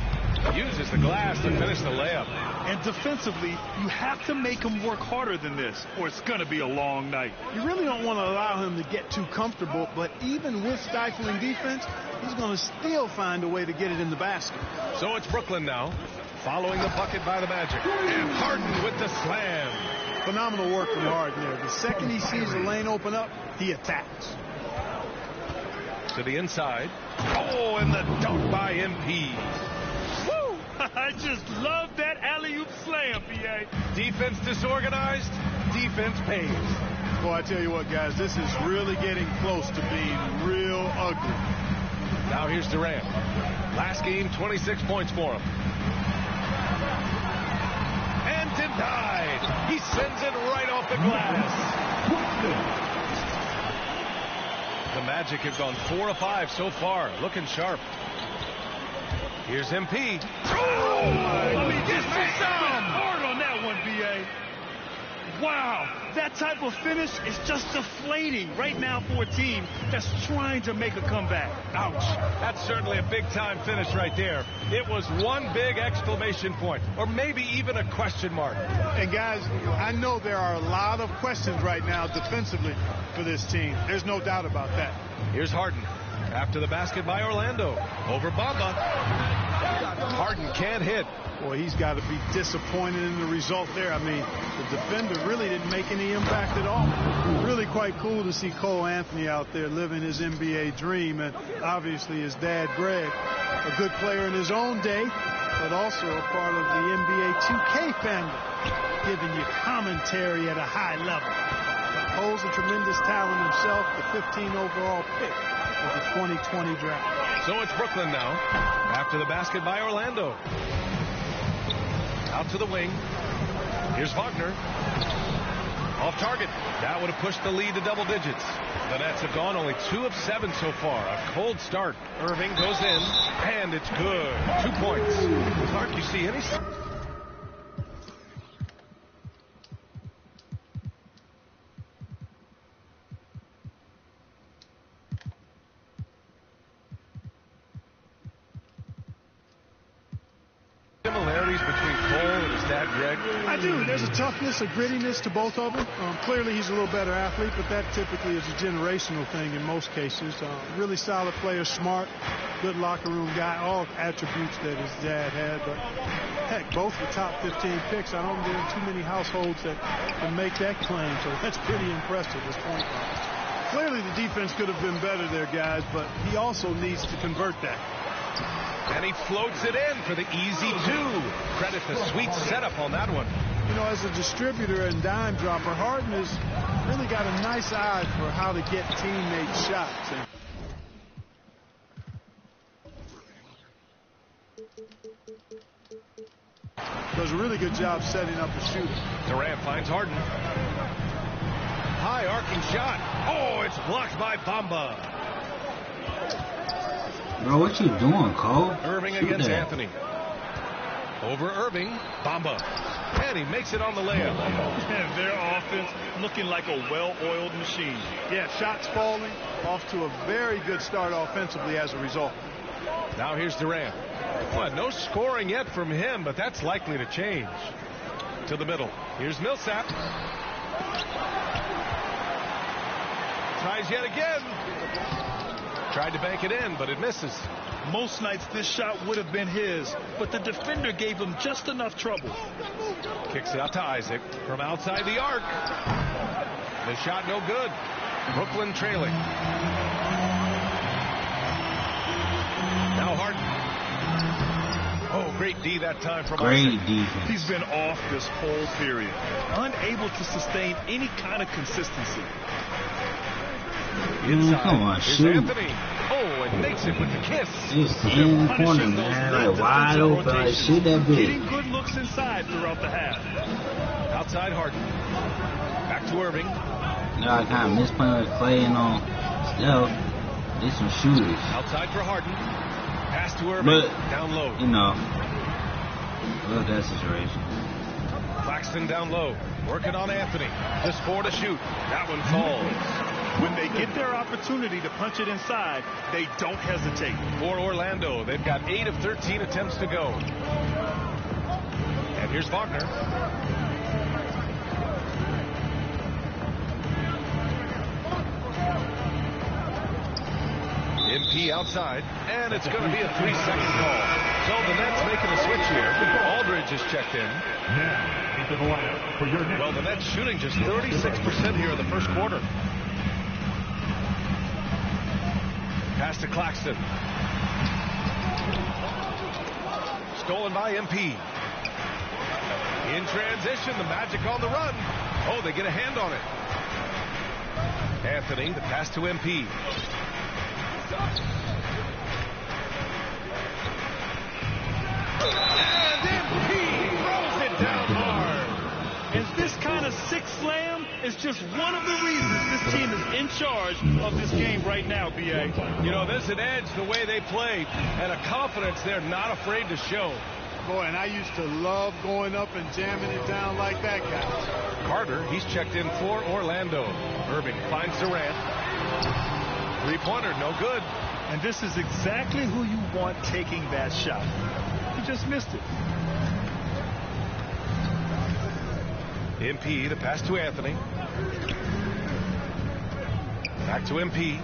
Uses the glass to finish the layup. And defensively, you have to make him work harder than this, or it's going to be a long night. You really don't want to allow him to get too comfortable, but even with stifling defense, he's going to still find a way to get it in the basket. So it's Brooklyn now, following the bucket by the Magic. And Harden with the slam. Phenomenal work from Harden there. The second he sees the lane open up, he attacks. To the inside. Oh, and the dunk by MP. Woo! I just love that alley-oop slam, B.A. Defense disorganized, defense pays. Boy, I tell you what, guys, this is really getting close to being real ugly. Now here's Durant. Last game, 26 points for him. And denied. He sends it right off the glass. The Magic have gone 4 of 5 so far. Looking sharp. Here's MP. Oh, I mean, this is hard on that one, B.A. Wow, that type of finish is just deflating right now for a team that's trying to make a comeback. Ouch. That's certainly a big-time finish right there. It was one big exclamation point, or maybe even a question mark. And, guys, I know there are a lot of questions right now defensively for this team. There's no doubt about that. Here's Harden. After the basket by Orlando. Over Bamba. Harden can't hit. Boy, he's got to be disappointed in the result there. I mean, the defender really didn't make any impact at all. Really quite cool to see Cole Anthony out there living his NBA dream. And obviously his dad, Greg, a good player in his own day, but also a part of the NBA 2K family, giving you commentary at a high level. Cole's a tremendous talent himself, the 15 overall pick of the 2020 draft. So it's Brooklyn now, after the basket by Orlando. Out to the wing. Here's Wagner. Off target. That would have pushed the lead to double digits. The Nets have gone only 2 of 7 so far. A cold start. Irving goes in, and it's good. 2 points. Clark, you see any... similarities between Cole and his dad that, Greg? I do. There's a toughness, a grittiness to both of them. Clearly, he's a little better athlete, but that typically is a generational thing in most cases. Really solid player, smart, good locker room guy, all attributes that his dad had. But, heck, both were top 15 picks. I don't know there are too many households that can make that claim, so that's pretty impressive, this point guard. Clearly, the defense could have been better there, guys, but he also needs to convert that. And he floats it in for the easy two. Credit the sweet setup on that one. You know, as a distributor and dime dropper, Harden has really got a nice eye for how to get teammates shots. Does a really good job setting up the shooter. Durant finds Harden. High arcing shot. Oh, it's blocked by Bamba. Bro, what you doing, Cole? Irving Shoot against that. Anthony. Over Irving. Bamba. And he makes it on the layup. And their offense looking like a well-oiled machine. Yeah, shots falling, off to a very good start offensively as a result. Now here's Durant. Well, no scoring yet from him, but that's likely to change. To the middle. Here's Millsap. Tries yet again. Tried to bank it in, but it misses. Most nights this shot would have been his, but the defender gave him just enough trouble. Kicks it out to Isaac from outside the arc. The shot no good. Brooklyn trailing. Now Harden. Oh, great D that time from Great Isaac. defense. He's been off this whole period, unable to sustain any kind of consistency. Inside. Come on, Here's shoot. Anthony. Oh, and makes it with the kiss. Just in the corner, man. Like wide open. Like, shoot that Getting big. good looks inside throughout the half. Outside Harden. Back to Irving. Now I kind of miss playing with Clay and on Steph. They some shooters. Outside for Harden. Pass to Irving. But, down low. you know, look at that situation. Claxton down low. Working on Anthony. Just 4 to shoot. That one falls. When they get their opportunity to punch it inside, they don't hesitate. For Orlando, they've got 8 of 13 attempts to go. And here's Wagner. MP outside, and it's going to be a 3-second call. So the Nets making a switch here. Aldridge is checked in. Well, the Nets shooting just 36% here in the first quarter. Pass to Claxton. Stolen by MP. In transition, the Magic on the run. Oh, they get a hand on it. Anthony, the pass to MP. And MP throws it down hard. And this kind of six slam is just one of the reasons this team is in charge of this game right now, B.A. You know, there's an edge the way they play and a confidence they're not afraid to show. Boy, and I used to love going up and jamming it down like that guy. Carter, he's checked in for Orlando. Irving finds Durant. Three-pointer, no good. And this is exactly who you want taking that shot. He just missed it. MP, the pass to Anthony. Back to MP.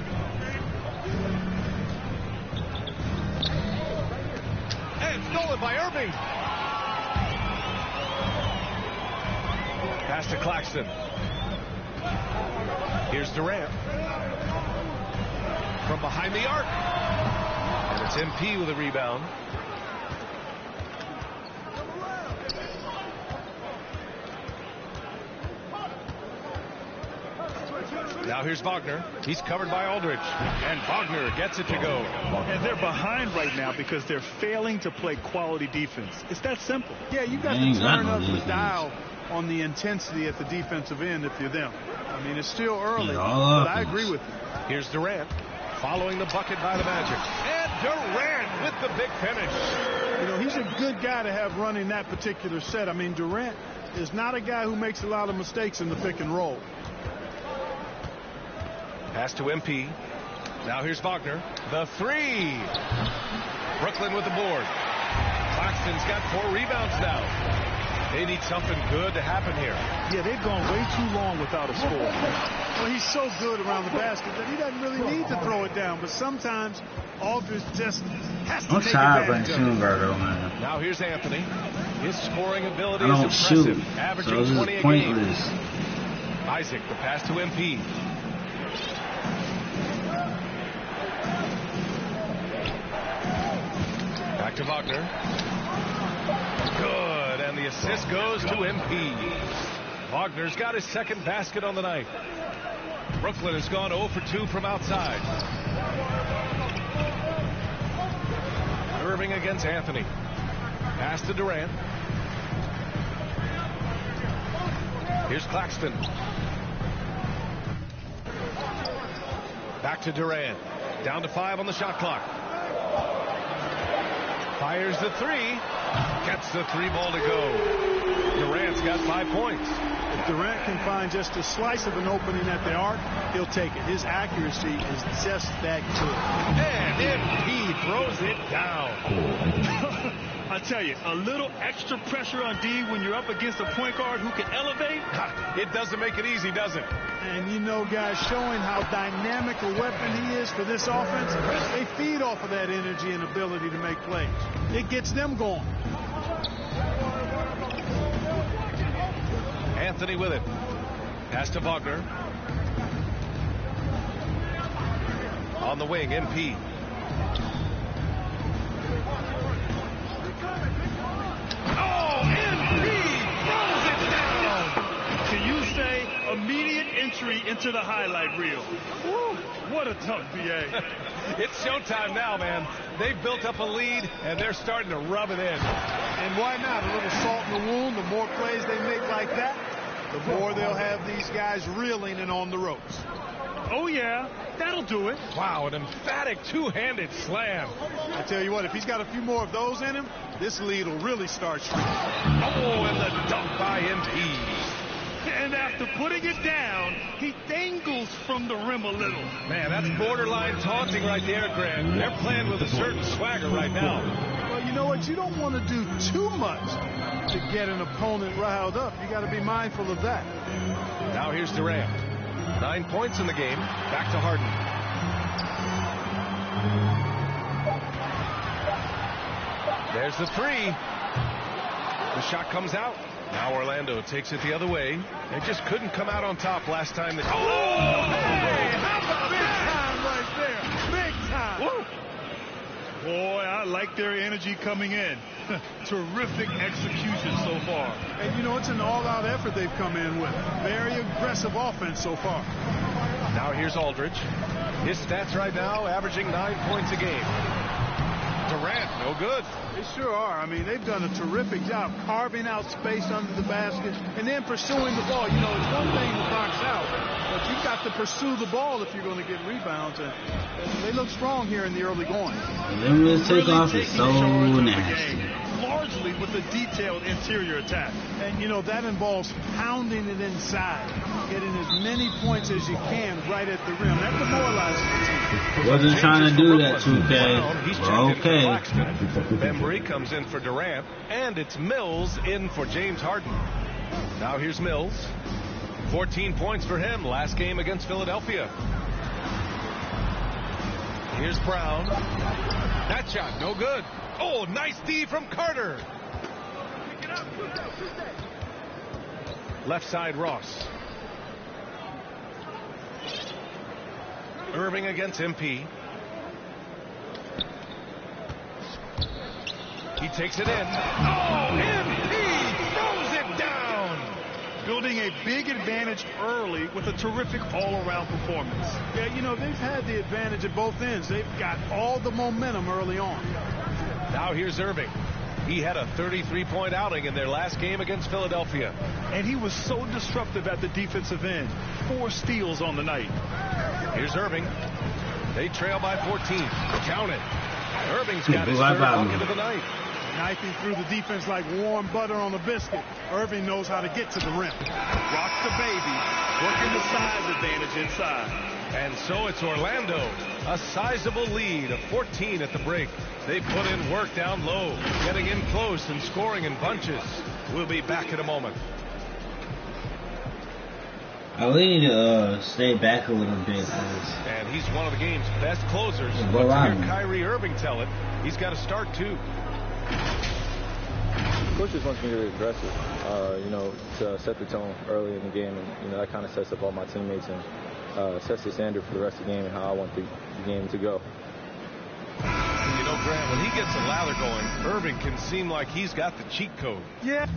And stolen by Irving. Pass to Claxton. Here's Durant. From behind the arc. And it's MP with a rebound. Now here's Wagner. He's covered by Aldridge. And Wagner gets it to go. And they're behind right now because they're failing to play quality defense. It's that simple. Yeah, you've got to turn up the dial on the intensity at the defensive end if you're them. I mean, it's still early, but I agree with you. Here's Durant following the bucket by the Magic. And Durant with the big finish. You know, he's a good guy to have running that particular set. I mean, Durant is not a guy who makes a lot of mistakes in the pick and roll. Pass to MP. Now here's Wagner. The three. Brooklyn with the board. Claxton's got 4 rebounds now. They need something good to happen here. Yeah, they've gone way too long without a score. Well, he's so good around the basket that he doesn't really need to throw it down. But sometimes Aldridge just has to take advantage of it. Now here's Anthony. His scoring ability I is don't impressive, shoot, averaging so this 20 is a pointless. game. Isaac, the pass to MP. Back to Wagner. Good, and the assist goes to MP. Wagner's got his second basket on the night. Brooklyn has gone 0 for 2 from outside. Irving against Anthony. Pass to Durant. Here's Claxton. Back to Durant. Down to 5 on the shot clock. Fires the 3. Gets the 3 ball to go. Durant's got 5 points. If Durant can find just a slice of an opening at the arc, he'll take it. His accuracy is just that good. And MP throws it down. I tell you, a little extra pressure on D when you're up against a point guard who can elevate. It doesn't make it easy, does it? And you know, guys, showing how dynamic a weapon he is for this offense, they feed off of that energy and ability to make plays. It gets them going. Anthony with it. Pass to Wagner. On the wing, MP. Oh, MP throws it down. Can you say immediate entry into the highlight reel? Woo, what a tough BA. It's showtime now, man. They've built up a lead, and they're starting to rub it in. And why not? A little salt in the wound. The more plays they make like that, the more they'll have these guys reeling and on the ropes. Oh, yeah. That'll do it. Wow, an emphatic two-handed slam. I tell you what, if he's got a few more of those in him, this lead will really start shrinking. Oh, and the dunk by MP. And after putting it down, he dangles from the rim a little. Man, that's borderline taunting right there, Grant. They're playing with a certain swagger right now. Well, you know what? You don't want to do too much to get an opponent riled up. You got to be mindful of that. Now here's Durant. 9 points in the game. Back to Harden. There's the 3. The shot comes out. Now Orlando takes it the other way. They just couldn't come out on top last time. Oh, hey, how about big time right there? Big time. Woo. Boy, I like their energy coming in. Terrific execution so far. And, you know, it's an all-out effort they've come in with. Very aggressive offense so far. Now here's Aldridge. His stats right now averaging 9 points a game. Durant, no good. They sure are. I mean, they've done a terrific job carving out space under the basket and then pursuing the ball. You know, it's one thing to box out, but you've got to pursue the ball if you're going to get rebounds. And they look strong here in the early going. Limited takeoff is so nasty. Largely with a detailed interior attack. And, you know, that involves pounding it inside, getting as many points as you can right at the rim. That demoralizes the team. Wasn't trying to do that, 2K. He's Okay. Bembry comes in for Durant, and it's Mills in for James Harden. Now here's Mills. 14 points for him last game against Philadelphia. Here's Brown. That shot, no good. Oh, nice D from Carter. Left side, Ross. Irving against MP. He takes it in. Oh, MP throws it down. Building a big advantage early with a terrific all-around performance. Yeah, you know, they've had the advantage at both ends. They've got all the momentum early on. Now here's Irving. He had a 33-point outing in their last game against Philadelphia. And he was so disruptive at the defensive end. 4 steals on the night. Here's Irving. They trail by 14. Count it. Irving's got his third bucket of the night. Knifing through the defense like warm butter on a biscuit. Irving knows how to get to the rim. Rock the baby. Working the size advantage inside. And so it's Orlando, a sizable lead of 14 at the break. They put in work down low, getting in close and scoring in bunches. We'll be back in a moment. We need to stay back a little bit. And he's one of the game's best closers. Yeah, but to hear Kyrie Irving tell it, he's got to start too. Coach just wants me to be aggressive, to set the tone early in the game, and that kind of sets up all my teammates and sets the standard for the rest of the game and how I want the game to go. You know, Grant, when he gets a lather going, Irving can seem like he's got the cheat code. Yeah.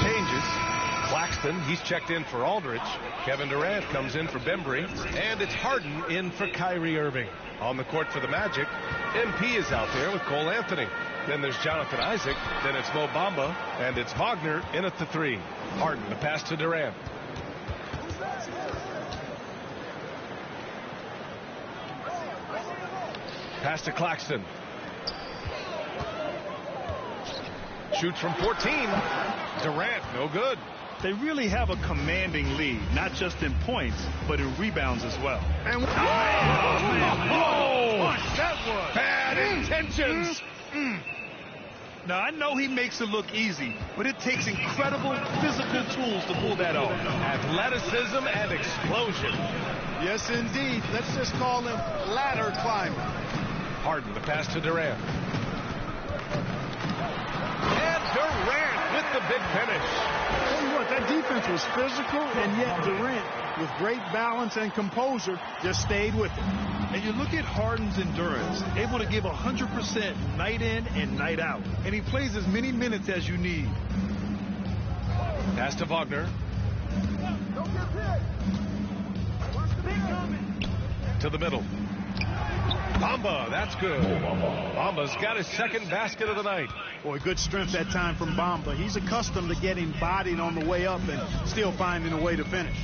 Changes. Claxton, he's checked in for Aldridge. Kevin Durant comes in for Bembry. And it's Harden in for Kyrie Irving. On the court for the Magic, MP is out there with Cole Anthony. Then there's Jonathan Isaac. Then it's Mo Bamba. And it's Wagner in at the 3. Harden, the pass to Durant. Pass to Claxton. Shoots from 14. Durant, no good. They really have a commanding lead, not just in points, but in rebounds as well. And that was bad intentions. Now, I know he makes it look easy, but it takes incredible physical tools to pull that off. Athleticism and explosion. Yes, indeed. Let's just call him ladder climber. Harden, the pass to Durant. And Durant with the big finish. Tell you what, that defense was physical, and yet Durant, with great balance and composure, just stayed with it. And you look at Harden's endurance, able to give 100% night in and night out. And he plays as many minutes as you need. Pass to Wagner. To the middle. Bamba, that's good. Bamba's got his second basket of the night. Boy, good strength that time from Bamba. He's accustomed to getting bodied on the way up and still finding a way to finish.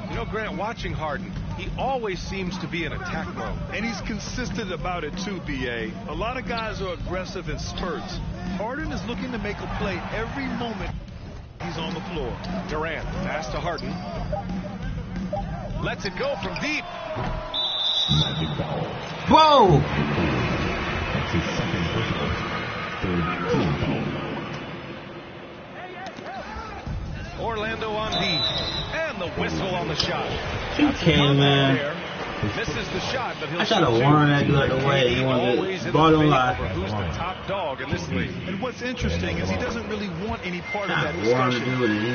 You know, Grant, watching Harden, he always seems to be in attack mode. And he's consistent about it too, B.A. A lot of guys are aggressive in spurts. Harden is looking to make a play every moment he's on the floor. Durant, pass to Harden. Lets it go from deep. Whoa! That's his second personal. Third team foul. Orlando on D. And the whistle on the shot. Okay, man. Misses the shot, but he'll I try to warn that dude out the way. He wanted to ball on live. Who's the top dog in this league? And what's interesting is he doesn't really want any part of that discussion.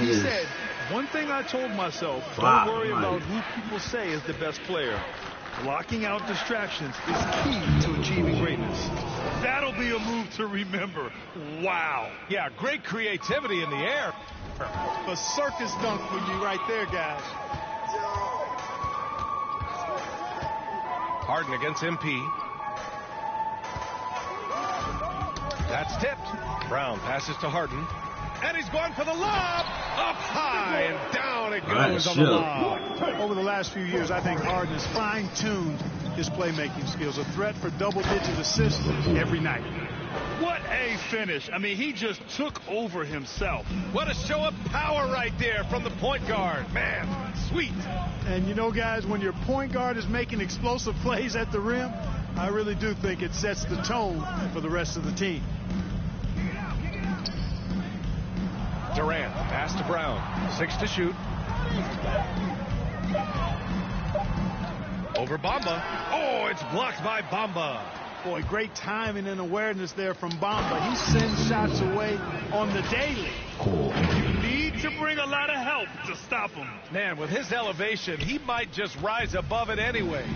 He said, one thing I told myself, don't worry about who people say is the best player. Blocking out distractions is key to achieving greatness. That'll be a move to remember. Wow. Yeah, great creativity in the air. A circus dunk for you right there, guys. Harden against MP. That's tipped. Brown passes to Harden. And he's going for the lob. Up high and down it goes on the lob. Over the last few years, I think Harden has fine-tuned his playmaking skills. A threat for double-digit assists every night. What a finish. I mean, he just took over himself. What a show of power right there from the point guard. Man, sweet. And you know, guys, when your point guard is making explosive plays at the rim, I really do think it sets the tone for the rest of the team. Durant, pass to Brown. 6 to shoot. Over Bamba. Oh, it's blocked by Bamba. Boy, great timing and awareness there from Bamba. He sends shots away on the daily. You need to bring a lot of help to stop him. Man, with his elevation, he might just rise above it anyway.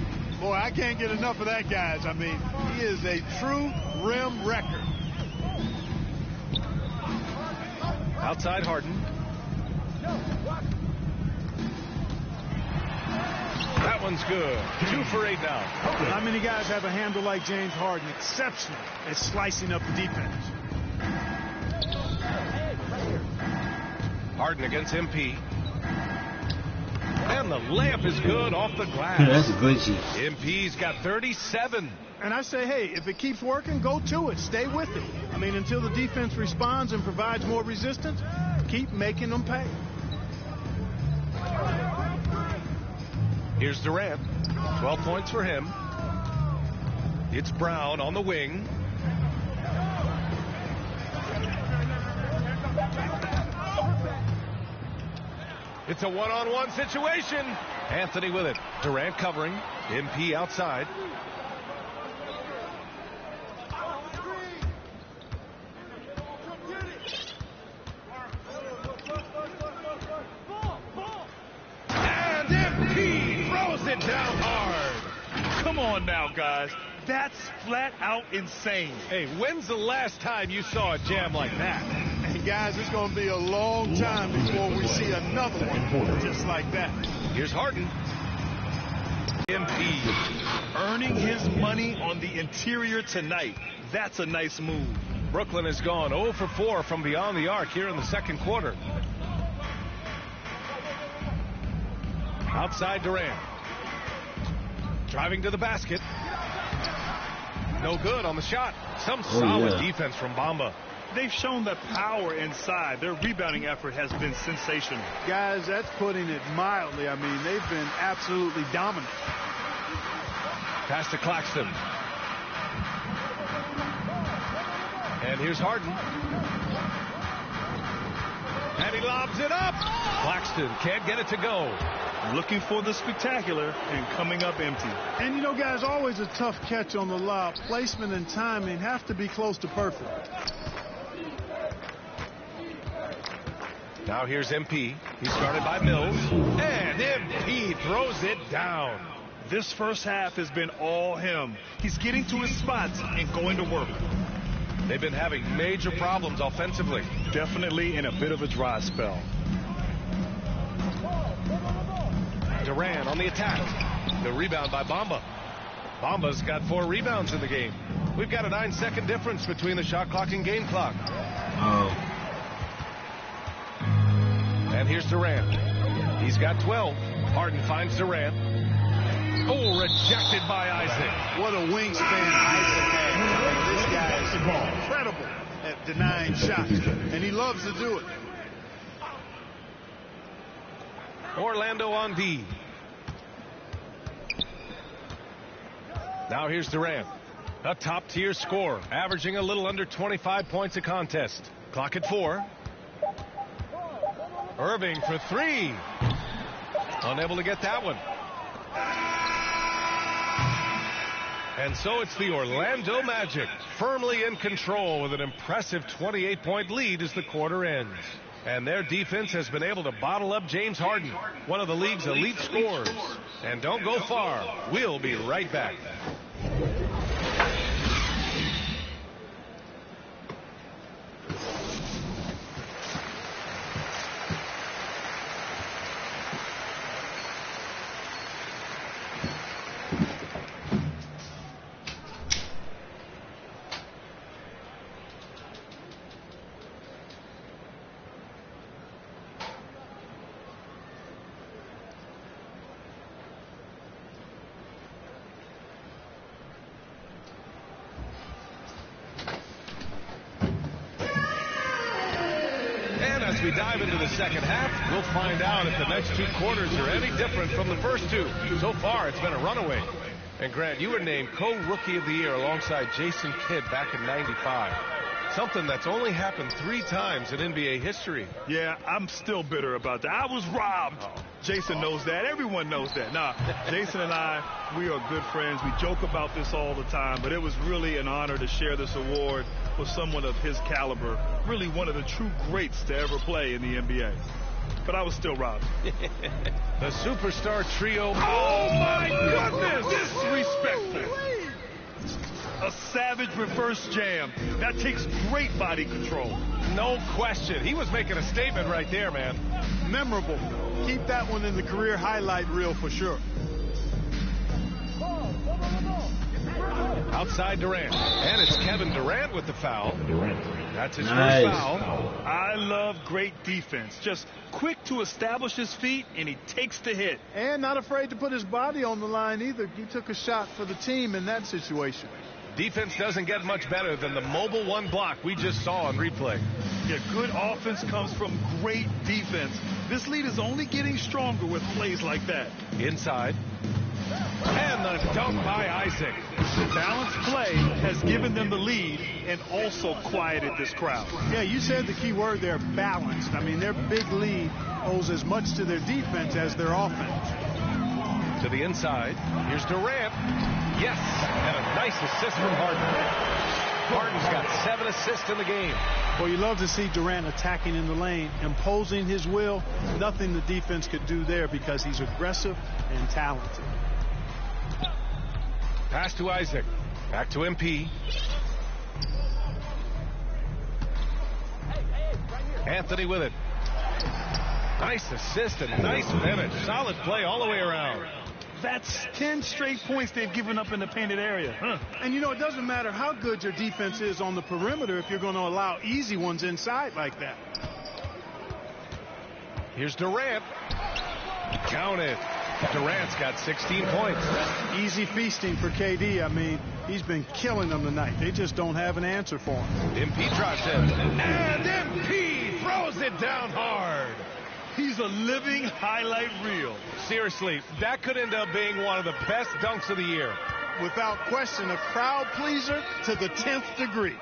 Boy, I can't get enough of that, guys. I mean, he is a true rim wrecker. Outside Harden. That one's good. 2 for 8 now. How many guys have a handle like James Harden? Exceptional at slicing up the defense. Harden against MP. And the layup is good off the glass. That's glitchy. MP's got 37. And I say, hey, if it keeps working, go to it. Stay with it. I mean, until the defense responds and provides more resistance, keep making them pay. Here's Durant. 12 points for him. It's Brown on the wing. It's a one-on-one situation. Anthony with it. Durant covering. MP outside. And MP throws it down hard. Come on now, guys. That's flat out insane. Hey, when's the last time you saw a jam like that? Hey, guys, it's going to be a long time before we see another one just like that. Here's Harden. MP earning his money on the interior tonight. That's a nice move. Brooklyn has gone 0 for 4 from beyond the arc here in the second quarter. Outside Durant. Driving to the basket. No good on the shot. Some solid defense from Bamba. They've shown the power inside. Their rebounding effort has been sensational. Guys, that's putting it mildly. I mean, they've been absolutely dominant. Pass to Claxton. And here's Harden. And he lobs it up. Claxton can't get it to go. Looking for the spectacular and coming up empty. And, you know, guys, always a tough catch on the lob. Placement and timing have to be close to perfect. Now here's MP. He's guarded by Mills. And MP throws it down. This first half has been all him. He's getting to his spots and going to work. They've been having major problems offensively. Definitely in a bit of a dry spell. Durant on the attack. The rebound by Bamba. Bamba's got 4 rebounds in the game. We've got a 9-second difference between the shot clock and game clock. And here's Durant. He's got 12. Harden finds Durant. Oh, rejected by Isaac. What a wingspan Isaac has. This guy is incredible at denying shots, and he loves to do it. Orlando on D. Now here's Durant. A top-tier scorer, averaging a little under 25 points a contest. Clock at 4. Irving for 3. Unable to get that one. And so it's the Orlando Magic, firmly in control with an impressive 28-point lead as the quarter ends. And their defense has been able to bottle up James Harden, one of the league's elite scorers. And don't go far. We'll be right back. As we dive into the second half, we'll find out if the next 2 quarters are any different from the first 2. So far, it's been a runaway. And Grant, you were named co-rookie of the year alongside Jason Kidd back in '95. Something that's only happened 3 times in NBA history. Yeah, I'm still bitter about that. I was robbed. Jason knows that. Everyone knows that. Nah, Jason and I, we are good friends. We joke about this all the time, but it was really an honor to share this award with someone of his caliber. Really one of the true greats to ever play in the NBA. But I was still robbed. The superstar trio. Oh, my goodness! Disrespectful. A savage reverse jam. That takes great body control. No question. He was making a statement right there, man. Memorable. Keep that one in the career highlight reel for sure. Outside Durant. And it's Kevin Durant with the foul. That's his Nice. first foul. I love great defense. Just quick to establish his feet, and he takes the hit. And not afraid to put his body on the line either. He took a shot for the team in that situation. Defense doesn't get much better than the mobile 1 block we just saw on replay. Yeah, good offense comes from great defense. This lead is only getting stronger with plays like that. Inside. And the dunk by Isaac. Balanced play has given them the lead and also quieted this crowd. Yeah, you said the key word there, balanced. I mean, their big lead owes as much to their defense as their offense. To the inside. Here's Durant. Yes, and a nice assist from Harden. Harden's got 7 assists in the game. Well, you love to see Durant attacking in the lane, imposing his will. Nothing the defense could do there because he's aggressive and talented. Pass to Isaac. Back to MP. Anthony with it. Nice assist and nice finish. Solid play all the way around. That's 10 straight points they've given up in the painted area. And, you know, it doesn't matter how good your defense is on the perimeter if you're going to allow easy ones inside like that. Here's Durant. Count it. Durant's got 16 points. Easy feasting for KD. I mean, he's been killing them tonight. They just don't have an answer for him. MP drives in. And MP throws it down hard. He's a living highlight reel. Seriously, that could end up being one of the best dunks of the year. Without question, a crowd pleaser to the 10th degree.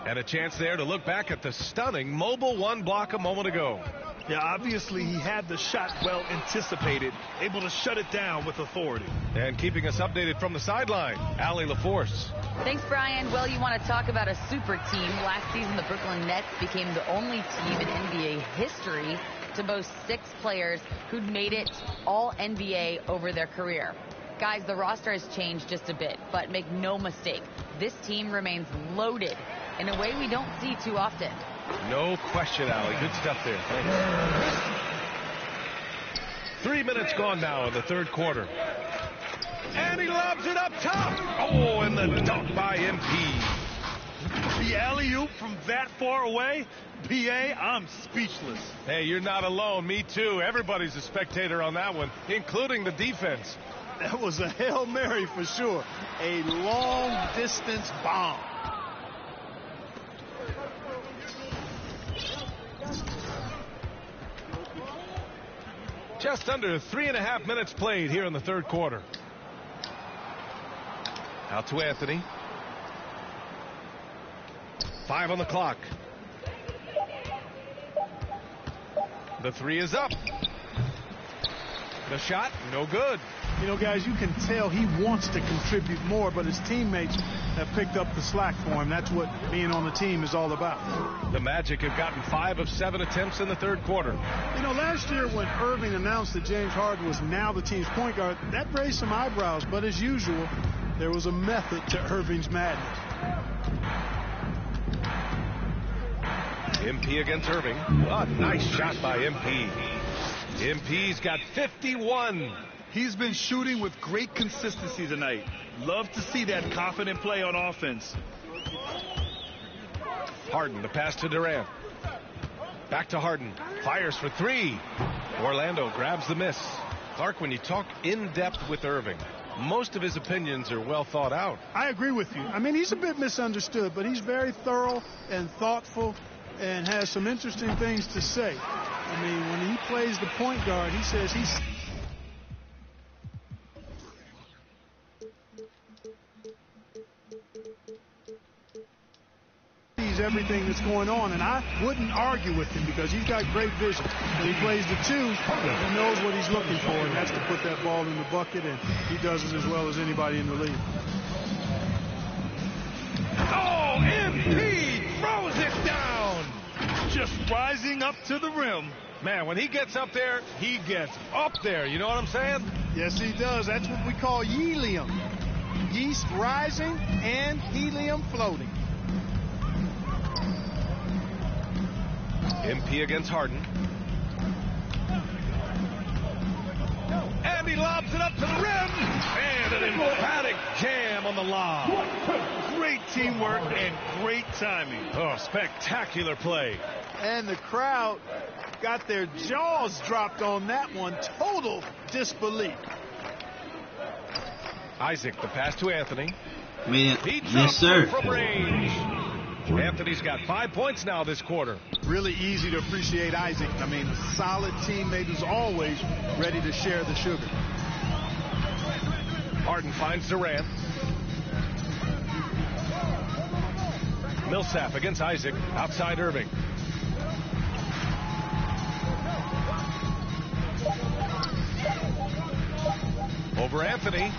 And a chance there to look back at the stunning mobile one block a moment ago. Yeah, obviously he had the shot well anticipated, able to shut it down with authority. And keeping us updated from the sideline, Allie LaForce. Thanks, Brian. Well, you want to talk about a super team. Last season, the Brooklyn Nets became the only team in NBA history to boast 6 players who'd made it all NBA over their career. Guys, the roster has changed just a bit, but make no mistake, this team remains loaded in a way we don't see too often. No question, Allie. Good stuff there. Thanks. 3 minutes gone now in the third quarter. And he lobs it up top. Oh, and the dunk by MP. The alley-oop from that far away? PA, I'm speechless. Hey, you're not alone. Me too. Everybody's a spectator on that one, including the defense. That was a Hail Mary for sure. A long-distance bomb. Just under 3.5 minutes played here in the third quarter. Out to Anthony. 5 on the clock. The 3 is up. The shot, no good. You know, guys, you can tell he wants to contribute more, but his teammates have picked up the slack for him. That's what being on the team is all about. The Magic have gotten 5 of 7 attempts in the third quarter. You know, last year when Irving announced that James Harden was now the team's point guard, that raised some eyebrows, but as usual, there was a method to Irving's madness. MP against Irving. A nice shot by MP. MP's got 51. He's been shooting with great consistency tonight. Love to see that confident play on offense. Harden, the pass to Durant. Back to Harden. Fires for 3. Orlando grabs the miss. Clark, when you talk in depth with Irving, most of his opinions are well thought out. I agree with you. I mean, he's a bit misunderstood, but he's very thorough and thoughtful and has some interesting things to say. I mean, when he plays the point guard, he says he's... everything that's going on, and I wouldn't argue with him because he's got great vision. When he plays the 2, he knows what he's looking for, and that's to put that ball in the bucket, and he does it as well as anybody in the league. Oh, MP throws it down. Just rising up to the rim. Man, when he gets up there, he gets up there. You know what I'm saying? Yes, he does. That's what we call helium. Yeast rising and helium floating. MP against Harden. And he lobs it up to the rim. And an emphatic jam on the lob. Great teamwork and great timing. Oh, spectacular play. And the crowd got their jaws dropped on that one. Total disbelief. Isaac, the pass to Anthony. Man, He yes, sir. From range. Anthony's got 5 points now this quarter. Really easy to appreciate Isaac. I mean, a solid teammate who's always ready to share the sugar. Harden finds Durant. Millsap against Isaac. Outside Irving. Over Anthony.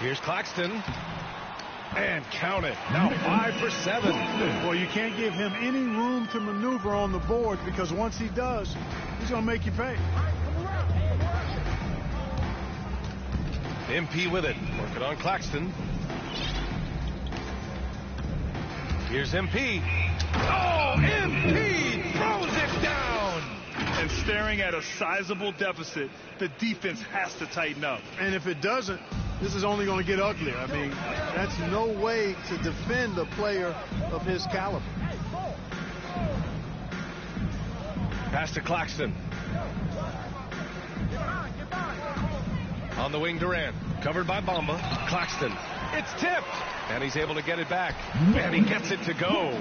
Here's Claxton. And count it. Now 5 for 7. Well, you can't give him any room to maneuver on the board, because once he does, he's going to make you pay. MP with it. Working on Claxton. Here's MP. Oh, MP throws it down. And staring at a sizable deficit, the defense has to tighten up. And if it doesn't, this is only going to get uglier. I mean, that's no way to defend a player of his caliber. Pass to Claxton. On the wing, Durant. Covered by Bamba. Claxton. It's tipped. And he's able to get it back. And he gets it to go.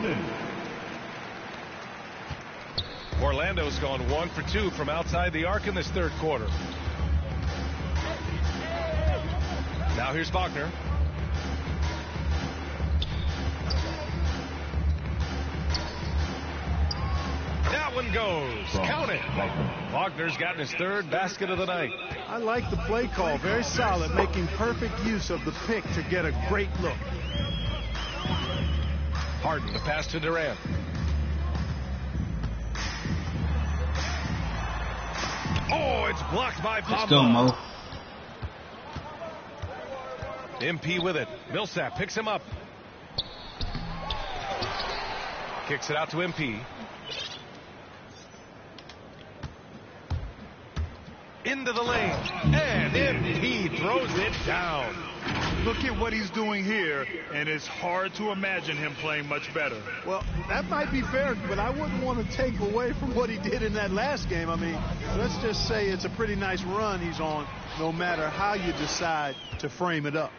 Orlando's gone 1 for 2 from outside the arc in this third quarter. Now here's Wagner. That one goes. Count it. Wagner's gotten his third basket of the night. I like the play call. Very solid, making perfect use of the pick to get a great look. Harden, the pass to Durant. Oh, it's blocked by Bamba. Let's go, Mo. MP with it. Millsap picks him up. Kicks it out to MP. Into the lane. And MP throws it down. Look at what he's doing here, and it's hard to imagine him playing much better. Well, that might be fair, but I wouldn't want to take away from what he did in that last game. I mean, let's just say it's a pretty nice run he's on, no matter how you decide to frame it up.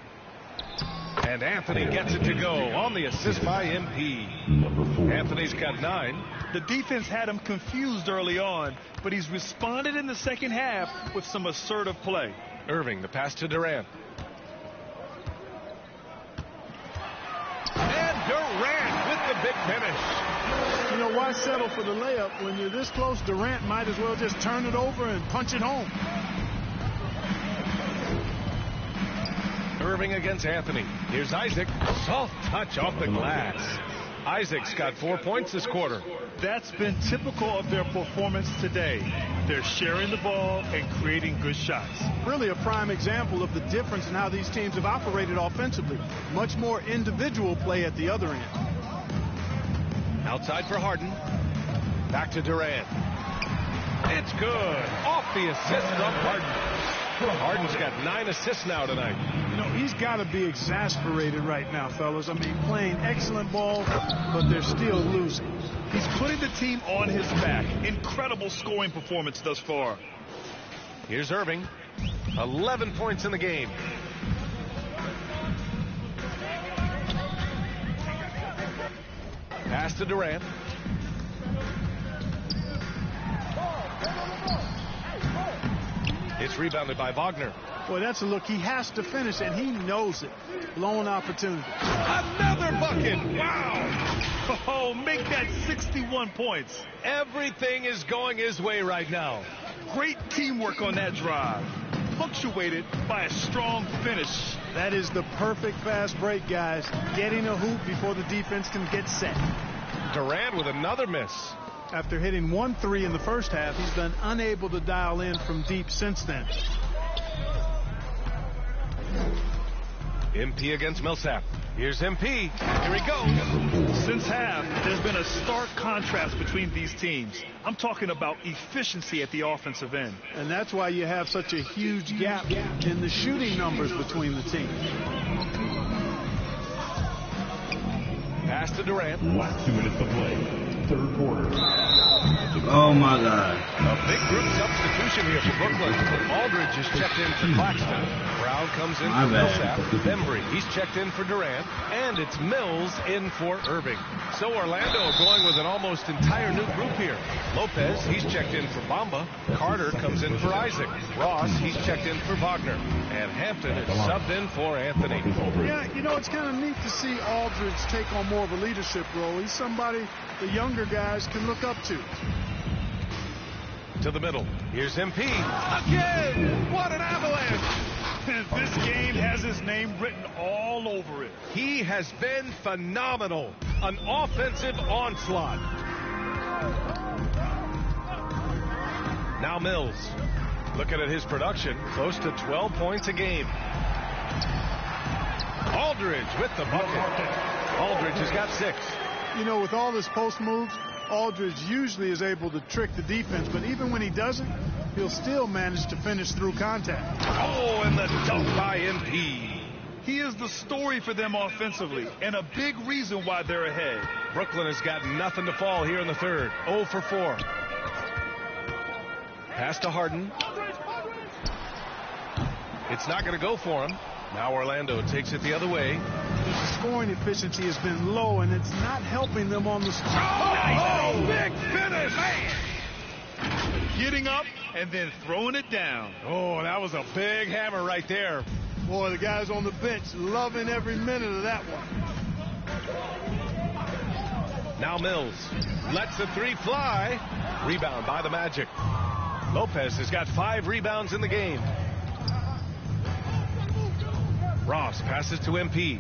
And Anthony gets it to go on the assist by MP. Anthony's got 9. The defense had him confused early on, but he's responded in the second half with some assertive play. Irving, the pass to Durant. And Durant with the big finish. You know, why settle for the layup when you're this close? Durant might as well just turn it over and punch it home. Irving against Anthony. Here's Isaac. Soft touch off the glass. Isaac's got 4 points this quarter. That's been typical of their performance today. They're sharing the ball and creating good shots. Really a prime example of the difference in how these teams have operated offensively. Much more individual play at the other end. Outside for Harden. Back to Durant. It's good. Off the assist from Harden. Harden's got 9 assists now tonight. You know, he's got to be exasperated right now, fellas. I mean, playing excellent ball, but they're still losing. He's putting the team on his back. Incredible scoring performance thus far. Here's Irving. 11 points in the game. Pass to Durant. It's rebounded by Wagner. Boy, that's a look he has to finish, and he knows it. Blown opportunity. Another bucket. Wow. Oh, make that 61 points. Everything is going his way right now. Great teamwork on that drive. Punctuated by a strong finish. That is the perfect fast break, guys. Getting a hoop before the defense can get set. Durant with another miss. After hitting 1 3 in the first half, he's been unable to dial in from deep since then. MP against Millsap. Here's MP. Here he goes. Since half, there's been a stark contrast between these teams. I'm talking about efficiency at the offensive end. And that's why you have such a huge gap in the shooting numbers between the teams. Pass to Durant. Last 2 minutes of play. Third quarter. Oh, my God. A big group substitution here for Brooklyn. Aldridge is checked in for Claxton. Brown comes in for Millsap. Bembry, he's checked in for Durant. And it's Mills in for Irving. So Orlando going with an almost entire new group here. Lopez, he's checked in for Bamba. Carter comes in for Isaac. Ross, he's checked in for Wagner. And Hampton is subbed in for Anthony. Yeah, you know, it's kind of neat to see Aldridge take on more of a leadership role. He's somebody the younger guys can look up to. To the middle. Here's MP. Again! What an avalanche! This game has his name written all over it. He has been phenomenal. An offensive onslaught. Now Mills. Looking at his production, close to 12 points a game. Aldridge with the bucket. Aldridge has got 6. You know, with all his post moves, Aldridge usually is able to trick the defense, but even when he doesn't, he'll still manage to finish through contact. Oh, and the dunk by MP. He is the story for them offensively, and a big reason why they're ahead. Brooklyn has got nothing to fall here in the third. 0 for 4. Pass to Harden. It's not going to go for him. Now Orlando takes it the other way. The scoring efficiency has been low, and it's not helping them on the score. Oh, big finish! Man. Getting up and then throwing it down. Oh, that was a big hammer right there. Boy, the guys on the bench loving every minute of that one. Now Mills lets the 3 fly. Rebound by the Magic. Lopez has got 5 rebounds in the game. Ross passes to MP.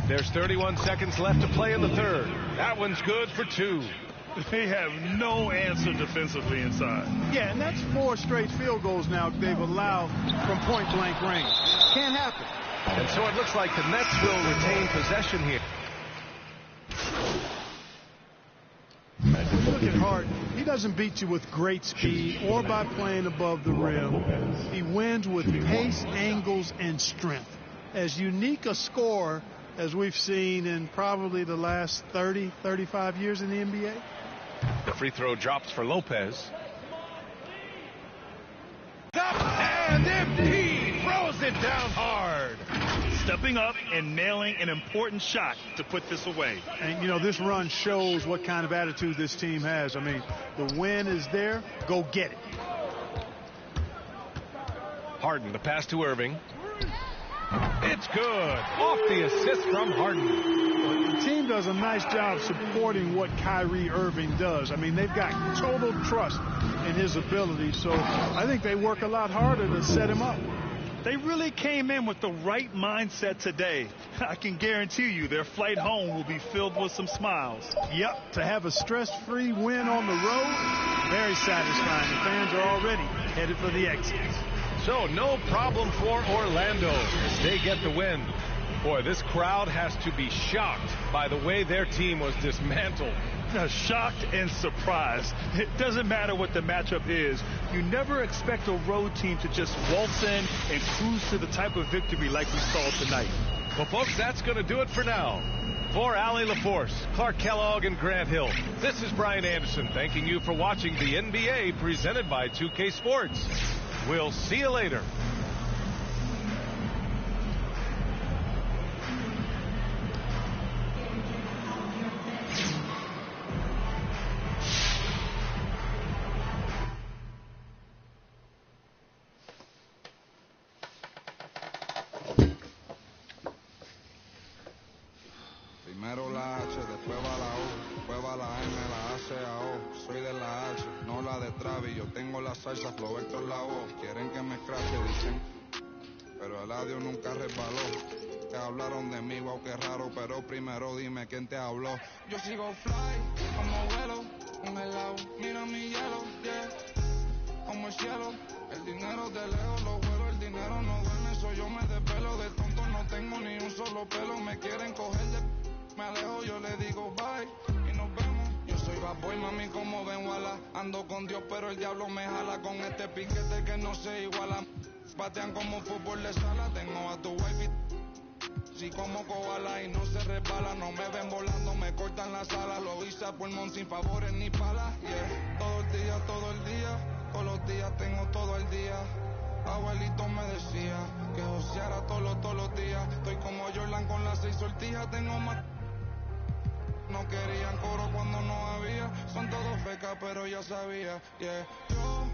There's 31 seconds left to play in the third. That one's good for 2. They have no answer defensively inside. Yeah, and that's 4 straight field goals now they've allowed from point-blank range. Can't happen. And so it looks like the Nets will retain possession here. Look at Harden. He doesn't beat you with great speed or by playing above the rim. He wins with pace, angles, and strength. As unique a scorer as we've seen in probably the last 30, 35 years in the NBA. The free throw drops for Lopez. Up and MP throws it down hard. Stepping up and nailing an important shot to put this away. And, you know, this run shows what kind of attitude this team has. I mean, the win is there. Go get it. Harden, the pass to Irving. It's good. Off the assist from Harden. The team does a nice job supporting what Kyrie Irving does. I mean, they've got total trust in his ability, so I think they work a lot harder to set him up. They really came in with the right mindset today. I can guarantee you their flight home will be filled with some smiles. Yep, to have a stress-free win on the road, very satisfying. The fans are already headed for the exits. So no problem for Orlando as they get the win. Boy, this crowd has to be shocked by the way their team was dismantled. Shocked and surprised. It doesn't matter what the matchup is. You never expect a road team to just waltz in and cruise to the type of victory like we saw tonight. Well, folks, that's going to do it for now. For Allie LaForce, Clark Kellogg, and Grant Hill, this is Brian Anderson thanking you for watching the NBA presented by 2K Sports. We'll see you later. Primero la H, después va la U, después va la M, la A, C, A, O. Soy de la H, no la de Travis. Yo tengo la salsa, Flow Héctor la voz. Quieren que me escrache, dicen, pero el audio nunca resbaló. Te hablaron de mí, wow, qué raro, pero primero dime quién te habló. Yo sigo fly, como vuelo, un helado, mira mi hielo, yeah, como el cielo. El dinero de lejos lo vuelo, el dinero no duerme, eso yo me desvelo. De tonto no tengo ni un solo pelo, me quieren coger de... Me alejo, yo le digo bye y nos vemos. Yo soy bad boy, mami, como ven, wala. Ando con Dios, pero el diablo me jala con este piquete que no se iguala. Batean como fútbol de sala, tengo a tu wifi Si como koala y no se resbala, no me ven volando, me cortan la sala. Lo hice a pulmón sin favores ni palas. Yeah. Todo el día, todos los días tengo todo el día. Abuelito me decía que joseara todos los días. Estoy como Jordan con las 6 sortijas, tengo más. No querían coro cuando no había. Son todos fecas, pero ya sabía. Yeah. Yo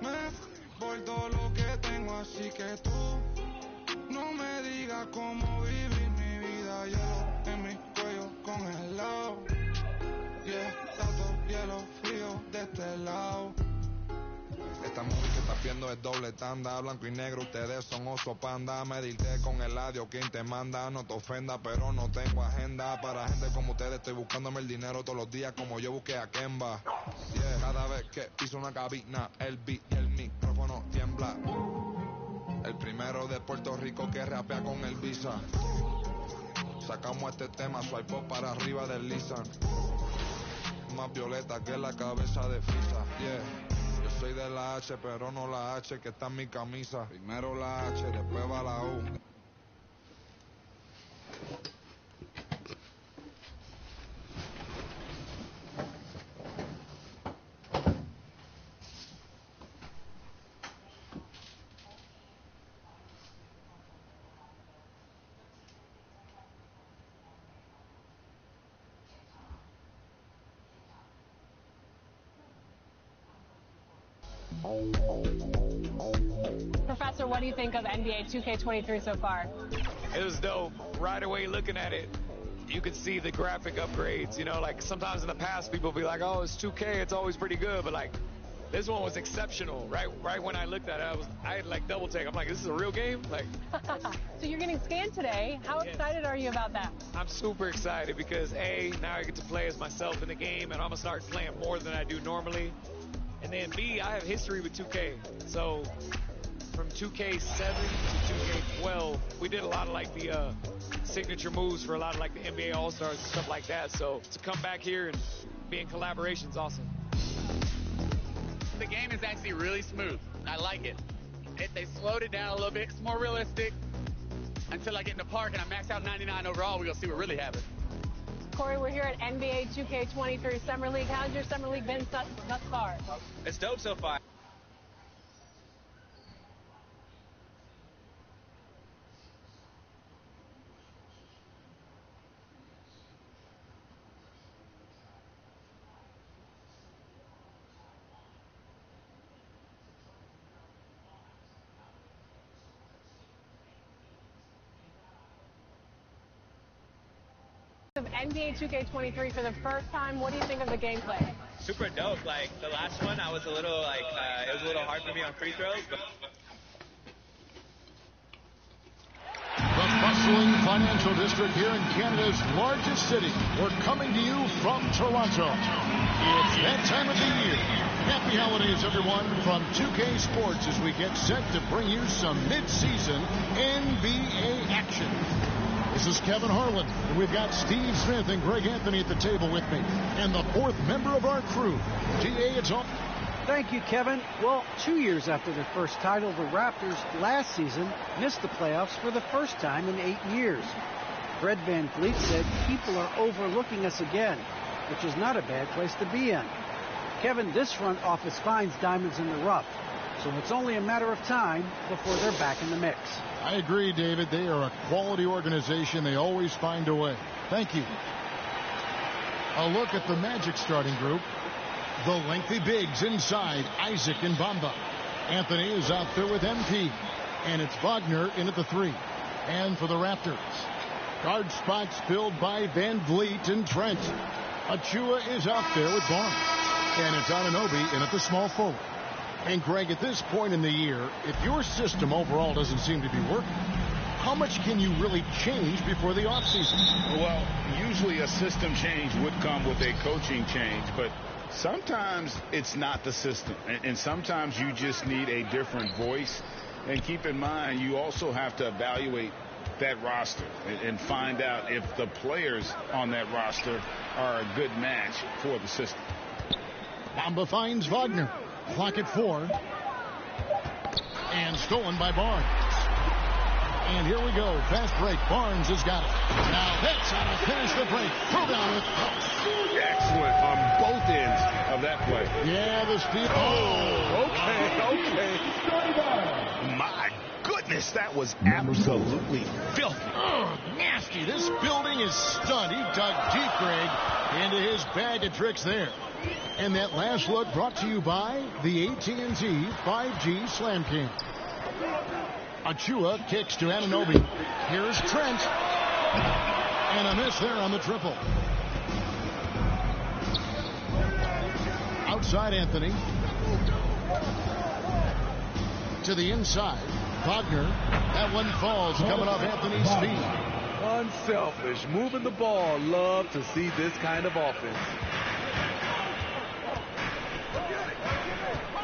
me por todo lo que tengo, así que tú no me digas cómo vivir mi vida. Hielo en mi cuello congelado. Yeah, tanto hielo frío de este lado. Esta movie que estás viendo es doble tanda, blanco y negro, ustedes son oso panda. Medirte con el audio, quien te manda, no te ofenda, pero no tengo agenda. Para gente como ustedes estoy buscándome el dinero todos los días como yo busqué a Kemba. Yeah, cada vez que piso una cabina, el beat y el micrófono tiembla. El primero de Puerto Rico que rapea con el Visa. Sacamos este tema, swipe up para arriba del Lisan. Más violeta que la cabeza de Frisa. Yeah. Yo soy de la H, pero no la H que está en mi camisa. Primero la H, después va la U. Professor, what do you think of NBA 2K23 so far? It was dope. Right away looking at it, you could see the graphic upgrades. You know, like sometimes in the past people be like, oh, it's 2K, it's always pretty good. But like, this one was exceptional. Right when I looked at it, I had like double take. I'm like, this is a real game? Like. So you're getting scanned today. How excited are you about that? I'm super excited because A, now I get to play as myself in the game, and I'm gonna start playing more than I do normally. And then B, I have history with 2K. So from 2K7 to 2K12, we did a lot of like the signature moves for a lot of like the NBA All-Stars and stuff like that. So to come back here and be in collaboration is awesome. The game is actually really smooth. I like it. They slowed it down a little bit. It's more realistic. Until I get in the park and I max out 99 overall, we're going to see what really happens. Corey, we're here at NBA 2K23 Summer League. How's your Summer League been thus far? It's dope so far. Of NBA 2K23 for the first time, what do you think of the gameplay? Super dope. Like the last one, I was a little like it was a little hard for me on free throws. But the bustling financial district here in Canada's largest city. We're coming to you from Toronto. It's that time of the year. Happy holidays, everyone, from 2K Sports as we get set to bring you some mid-season NBA action. This is Kevin Harlan, and we've got Steve Smith and Greg Anthony at the table with me. And the fourth member of our crew, T.A. It's all. Thank you, Kevin. Well, 2 years after their first title, the Raptors last season missed the playoffs for the first time in 8 years. Fred Van Vliet said people are overlooking us again, which is not a bad place to be in. Kevin, this front office finds diamonds in the rough, so it's only a matter of time before they're back in the mix. I agree, David. They are a quality organization. They always find a way. Thank you. A look at the Magic starting group. The lengthy bigs inside, Isaac and Bamba. Anthony is out there with MP. And it's Wagner in at the 3. And for the Raptors, guard spots filled by Van Vliet and Trent. Achua is out there with Barnes. And it's Anunoby in at the small forward. And Greg, at this point in the year, if your system overall doesn't seem to be working, how much can you really change before the offseason? Well, usually a system change would come with a coaching change, but sometimes it's not the system. And sometimes you just need a different voice. And keep in mind, you also have to evaluate that roster and find out if the players on that roster are a good match for the system. Bamba finds Wagner. Clock at 4. And stolen by Barnes. And here we go. Fast break. Barnes has got it. Now that's how to finish the break. Throw down with excellent on both ends of that play. Yeah, the speed. Oh, okay. My goodness, that was absolutely filthy. Oh, nasty. This building is stunned. He dug deep, Greg, into his bag of tricks there. And that last look brought to you by the AT&T 5G Slam Cam. Achua kicks to Anunoby. Here's Trent. And a miss there on the triple. Outside Anthony. To the inside. Wagner. That one falls coming off Anthony's feet. Unselfish. Moving the ball. Love to see this kind of offense.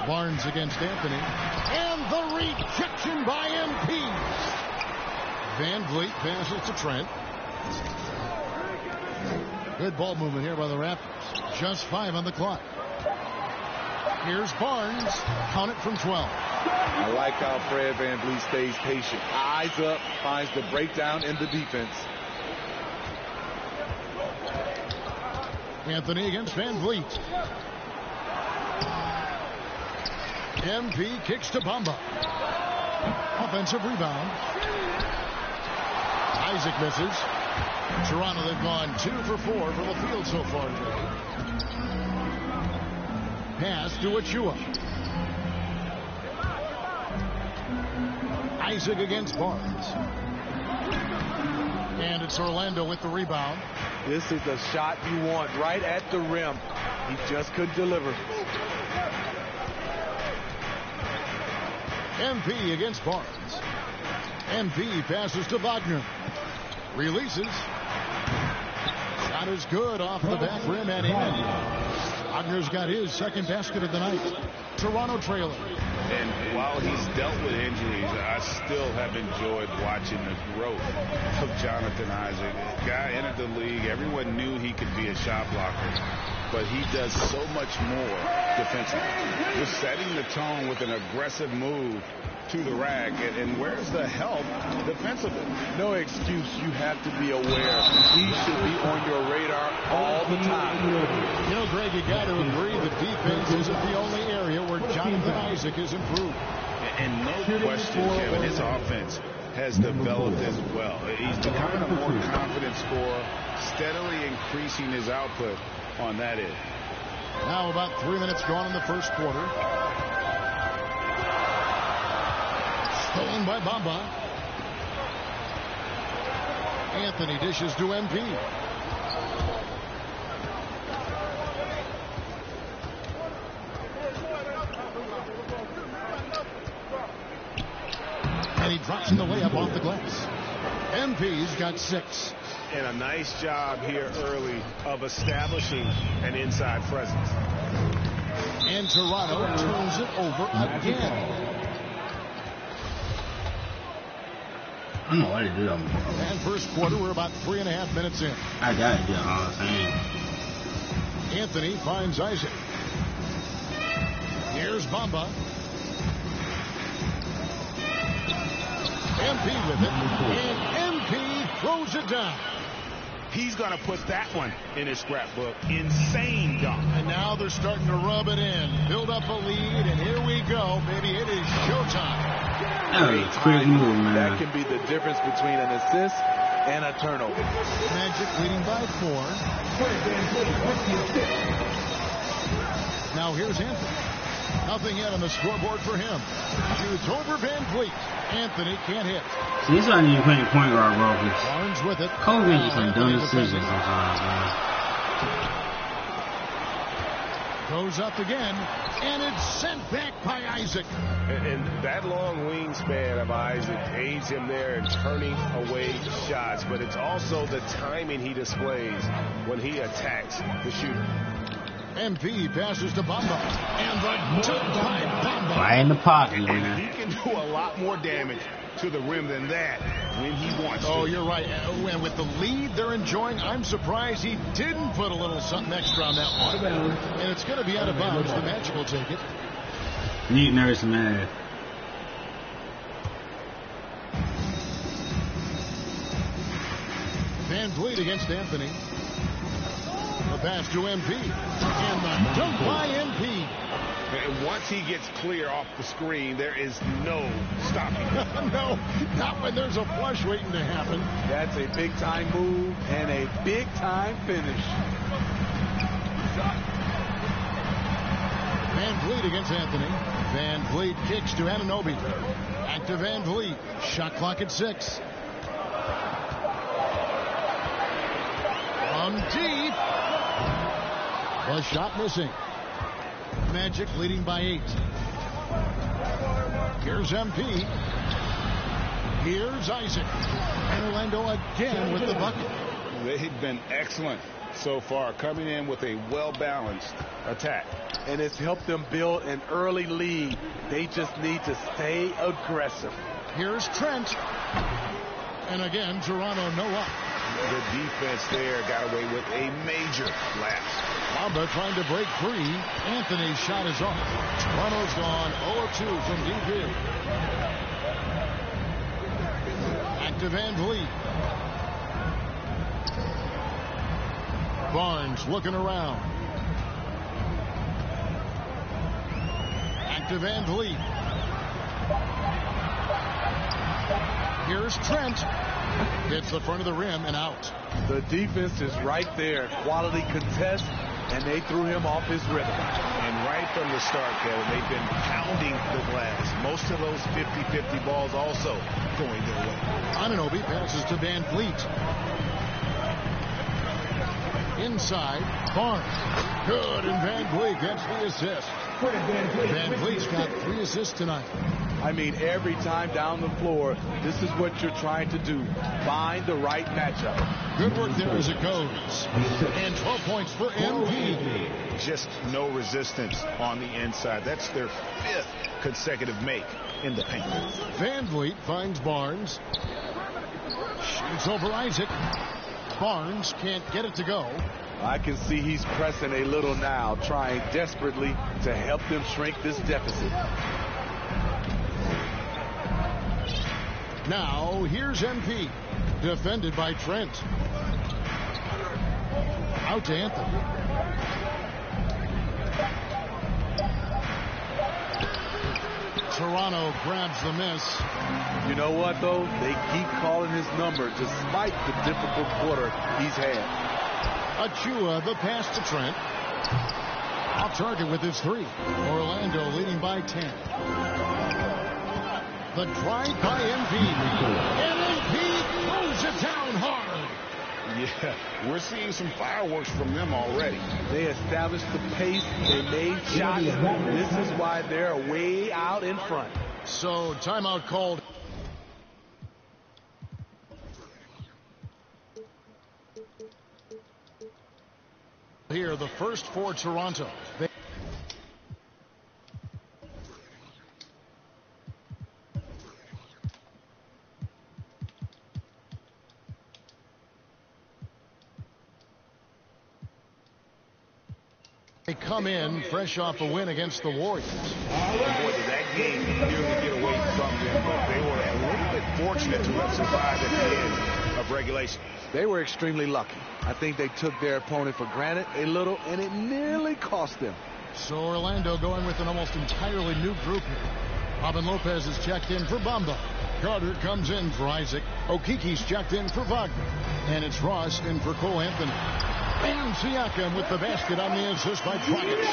Barnes against Anthony. And the rejection by MP. Van Vliet passes to Trent. Good ball movement here by the Raptors. Just 5 on the clock. Here's Barnes. Count it from 12. I like how Fred Van Vliet stays patient. Eyes up, finds the breakdown in the defense. Anthony against Van Vliet. MP kicks to Bamba. Offensive rebound. Isaac misses. Toronto, they've gone 2 for 4 from the field so far today. Pass to Achua. Isaac against Barnes. And it's Orlando with the rebound. This is the shot you want right at the rim. He just couldn't deliver. MP against Barnes. MP passes to Wagner. Releases. Shot is good off the back rim and in. Wagner's got his second basket of the night. Toronto trailing. And while he's dealt with injuries, I still have enjoyed watching the growth of Jonathan Isaac. The guy entered the league. Everyone knew he could be a shot blocker, but he does so much more defensively. Just setting the tone with an aggressive move to the rack. And where's the help defensively? No excuse. You have to be aware. He should be on your radar all the time. You know, Greg, you got to agree the defense isn't the only area where Jonathan Isaac has improved. And no question, Kevin, his offense has developed as well. He's becoming a more confident scorer, steadily increasing his output on that end. Now about 3 minutes gone in the first quarter. Stolen by Bamba. Anthony dishes to MP. And he drops in the layup off the glass. MP's got 6. And a nice job here early of establishing an inside presence. And Toronto turns it over again. I don't know what to do. And first quarter, we're about 3.5 minutes in. I got to do all the same. Anthony finds Isaac. Here's Bamba. MP with it. And MP throws it down. He's going to put that one in his scrapbook. Insane dunk. And now they're starting to rub it in. Build up a lead, and here we go, baby. It is showtime. That was a quick move, man. That can be the difference between an assist and a turnover. Magic leading by 4. Now here's Anthony. Nothing yet on the scoreboard for him. Shoots over Van Vliet. Anthony can't hit. See, this is why I need to play point guard, bro. Barnes with it. Kobe just some dumb decisions sometimes, man. Goes up again, and it's sent back by Isaac. And that long wingspan of Isaac aids him there in turning away shots, but it's also the timing he displays when he attacks the shooter. MP passes to Bamba, and the dunk by Bamba. Right in the pocket, man. He can do a lot more damage to the rim than that when he wants to. Oh, you're right. And with the lead they're enjoying, I'm surprised he didn't put a little something extra on that one. And it's going to be out of bounds. The Magic will take it. Neat nurse, man. Van Vliet against Anthony. The pass to MP. And the dunk by MP. And once he gets clear off the screen, there is no stopping. No, not when there's a flush waiting to happen. That's a big-time move and a big-time finish. Van Vliet against Anthony. Van Vliet kicks to Anunoby. Back to Van Vliet. Shot clock at 6. From deep. The shot missing. Magic leading by 8. Here's MP. Here's Isaac. And Orlando again with the bucket. They've been excellent so far, coming in with a well-balanced attack. And it's helped them build an early lead. They just need to stay aggressive. Here's Trent. And again, Toronto no up. The defense there got away with a major lapse. Bamba trying to break free. Anthony's shot is off. Toronto's gone 0-2 from deep. Back to Van Vliet. Barnes looking around. Back to Van Vliet. Here's Trent. Hits the front of the rim and out. The defense is right there. Quality contest, and they threw him off his rhythm. And right from the start, Kevin, they've been pounding the glass. Most of those 50-50 balls also going their way. Anunoby passes to Van Vliet. Inside, Barnes. Good, and Van Vliet gets the assist. Van Vliet's got 3 assists tonight. I mean, every time down the floor, this is what you're trying to do. Find the right matchup. Good work there as it goes. And 12 points for MP. Just no resistance on the inside. That's their 5th consecutive make in the paint. Van Vliet finds Barnes. Shoots over Isaac. Barnes can't get it to go. I can see he's pressing a little now, trying desperately to help them shrink this deficit. Now, here's MP. Defended by Trent. Out to Anthony. Toronto grabs the miss. You know what, though? They keep calling his number despite the difficult quarter he's had. Achua, the pass to Trent. Off target with his 3. Orlando leading by 10. The drive by MP. And MP throws it down hard. Yeah, we're seeing some fireworks from them already. They established the pace. They made shots. This is why they're way out in front. So, timeout called. Here, the first for Toronto. They come in fresh off a win against the Warriors. And boy, did that game nearly get away from them, but they were a little bit fortunate to have survived at the end of regulation. They were extremely lucky. I think they took their opponent for granted a little, and it nearly cost them. So Orlando going with an almost entirely new group here. Robin Lopez is checked in for Bamba. Carter comes in for Isaac. Okiki's checked in for Wagner. And it's Ross in for Cole Anthony. And Siakam with the basket on the assist by Dragic.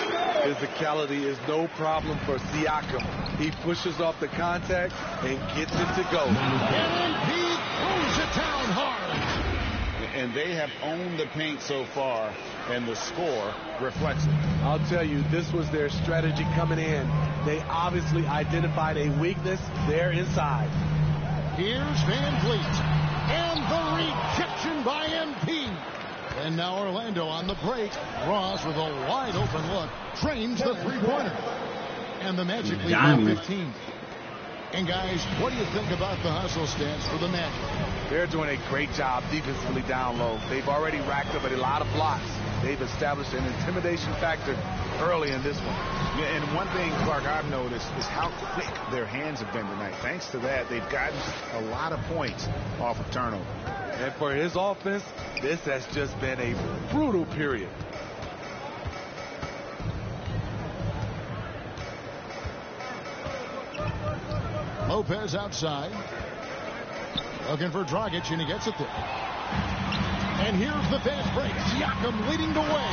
Physicality is no problem for Siakam. He pushes off the contact and gets it to go. And he throws it down hard. And they have owned the paint so far, and the score reflects it. I'll tell you, this was their strategy coming in. They obviously identified a weakness there inside. Here's Van Vliet. And the rejection by MP. And now Orlando on the break. Ross with a wide open look. Trains the three-pointer. And the Magic lead by 15. And guys, what do you think about the hustle stance for the Magic? They're doing a great job defensively down low. They've already racked up a lot of blocks. They've established an intimidation factor early in this one. Yeah, and one thing, Clark, I've noticed is how quick their hands have been tonight. Thanks to that, they've gotten a lot of points off of turnover. And for his offense, this has just been a brutal period. Lopez outside. Looking for Dragic, and he gets it there. And here's the fast break. Siakam leading the way.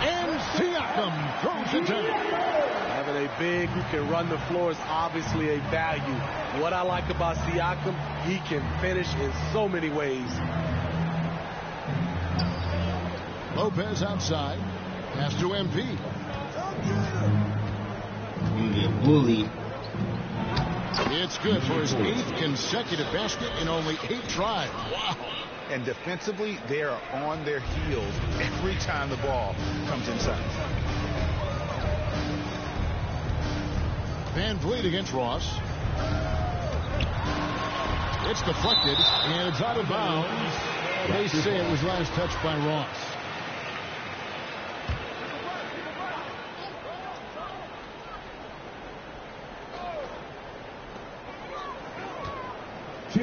And Siakam throws it down. Having a big who can run the floor is obviously a value. What I like about Siakam, he can finish in so many ways. Lopez outside. Pass to MP. You get bullied. It's good for his 8th consecutive basket in only 8 tries. Wow. And defensively, they are on their heels every time the ball comes inside. Van Vliet against Ross. It's deflected, and it's out of bounds. They say it was last touched by Ross.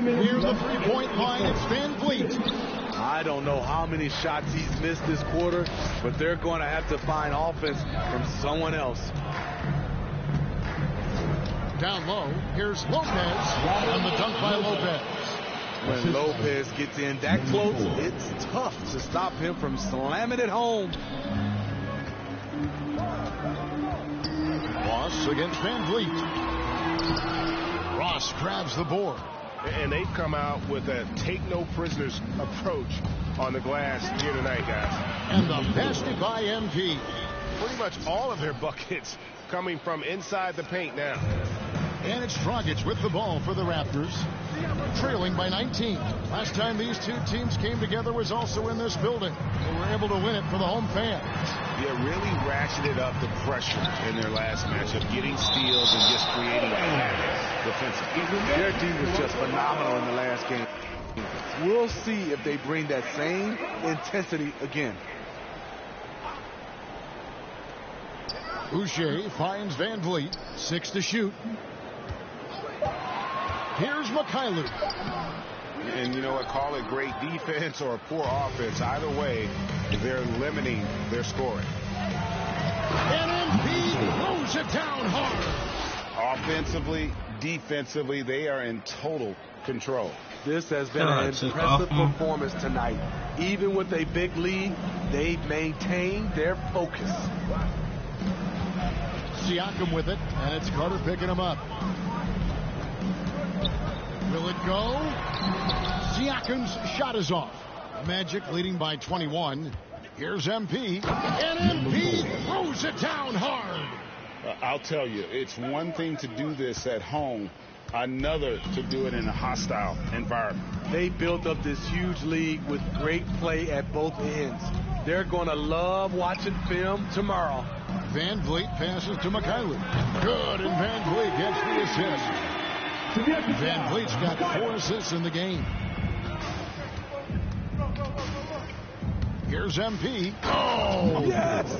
Near the three-point line, it's Van Vliet. I don't know how many shots he's missed this quarter, but they're going to have to find offense from someone else. Down low, here's Lopez, and the dunk by Lopez. When Lopez gets in that close, it's tough to stop him from slamming it home. Ross against Van Vliet. Ross grabs the board. And they've come out with a take-no-prisoners approach on the glass here tonight, guys. And the basket by MP. Pretty much all of their buckets coming from inside the paint now. And it's Dragic with the ball for the Raptors, trailing by 19. Last time these two teams came together was also in this building. They were able to win it for the home fans. Yeah, really ratcheted up the pressure in their last matchup, getting steals and just creating havoc defensively. Their team was just phenomenal in the last game. We'll see if they bring that same intensity again. Boucher finds Van Vliet, 6 to shoot. Here's McKaylu. And you know what, call it great defense or poor offense. Either way, they're limiting their scoring. And MP throws it down hard. Offensively, defensively, they are in total control. This has been an impressive performance tonight. Even with a big lead, they've maintained their focus. Siakam with it, and it's Carter picking him up. Will it go? Siakam's shot is off. Magic leading by 21. Here's MP, and MP throws it down hard. I'll tell you, it's one thing to do this at home, another to do it in a hostile environment. They built up this huge lead with great play at both ends. They're going to love watching film tomorrow. Van Vliet passes to McKaylu. Good, and Van Vliet gets the assist. Van Vliet's got 4 assists in the game. Here's MP. Oh! Yes!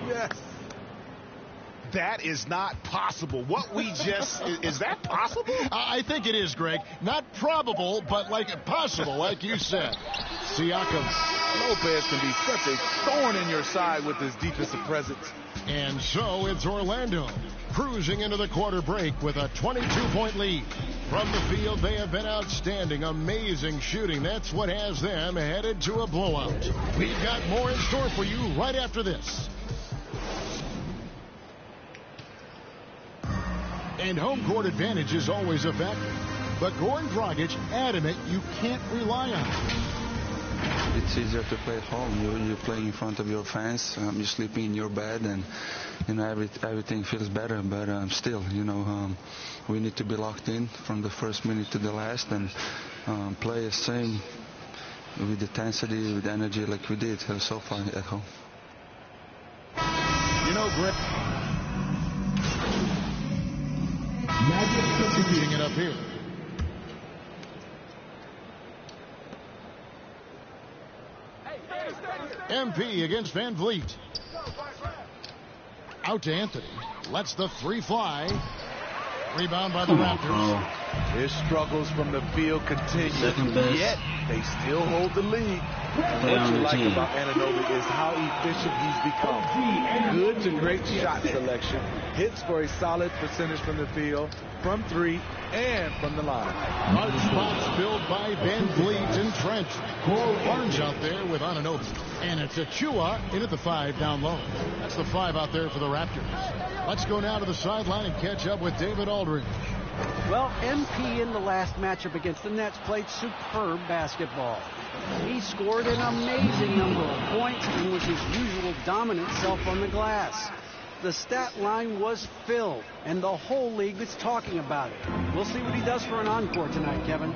Yes! That is not possible. What we just... is that possible? I think it is, Greg. Not probable, but possible, like you said. Siakam. Lopez can be such a thorn in your side with his defensive presence. And so it's Orlando cruising into the quarter break with a 22-point lead. From the field, they have been outstanding, amazing shooting. That's what has them headed to a blowout. We've got more in store for you right after this. And home court advantage is always a factor. But Goran Dragic adamant you can't rely on it. It's easier to play at home. You play in front of your fans. You sleep in your bed, and everything feels better. But still, we need to be locked in from the first minute to the last, and play the same with intensity, with energy, like we did so far at home. Greg. Pushing it up here. MP against Van Vliet. Out to Anthony. Lets the 3 fly. Rebound by the Raptors. His struggles from the field continue, yet they still hold the lead. And what you like about Anunoby is how efficient he's become. Good to great shot selection. Hits for a solid percentage from the field, from 3, and from the line. Hard spots filled by Van Vliet and Trent. Barnes out there with Anunoby. And it's Achua in at the 5 down low. That's the 5 out there for the Raptors. Let's go now to the sideline and catch up with David Aldridge. Well, MP in the last matchup against the Nets played superb basketball. He scored an amazing number of points and was his usual dominant self on the glass. The stat line was filled, and the whole league is talking about it. We'll see what he does for an encore tonight, Kevin.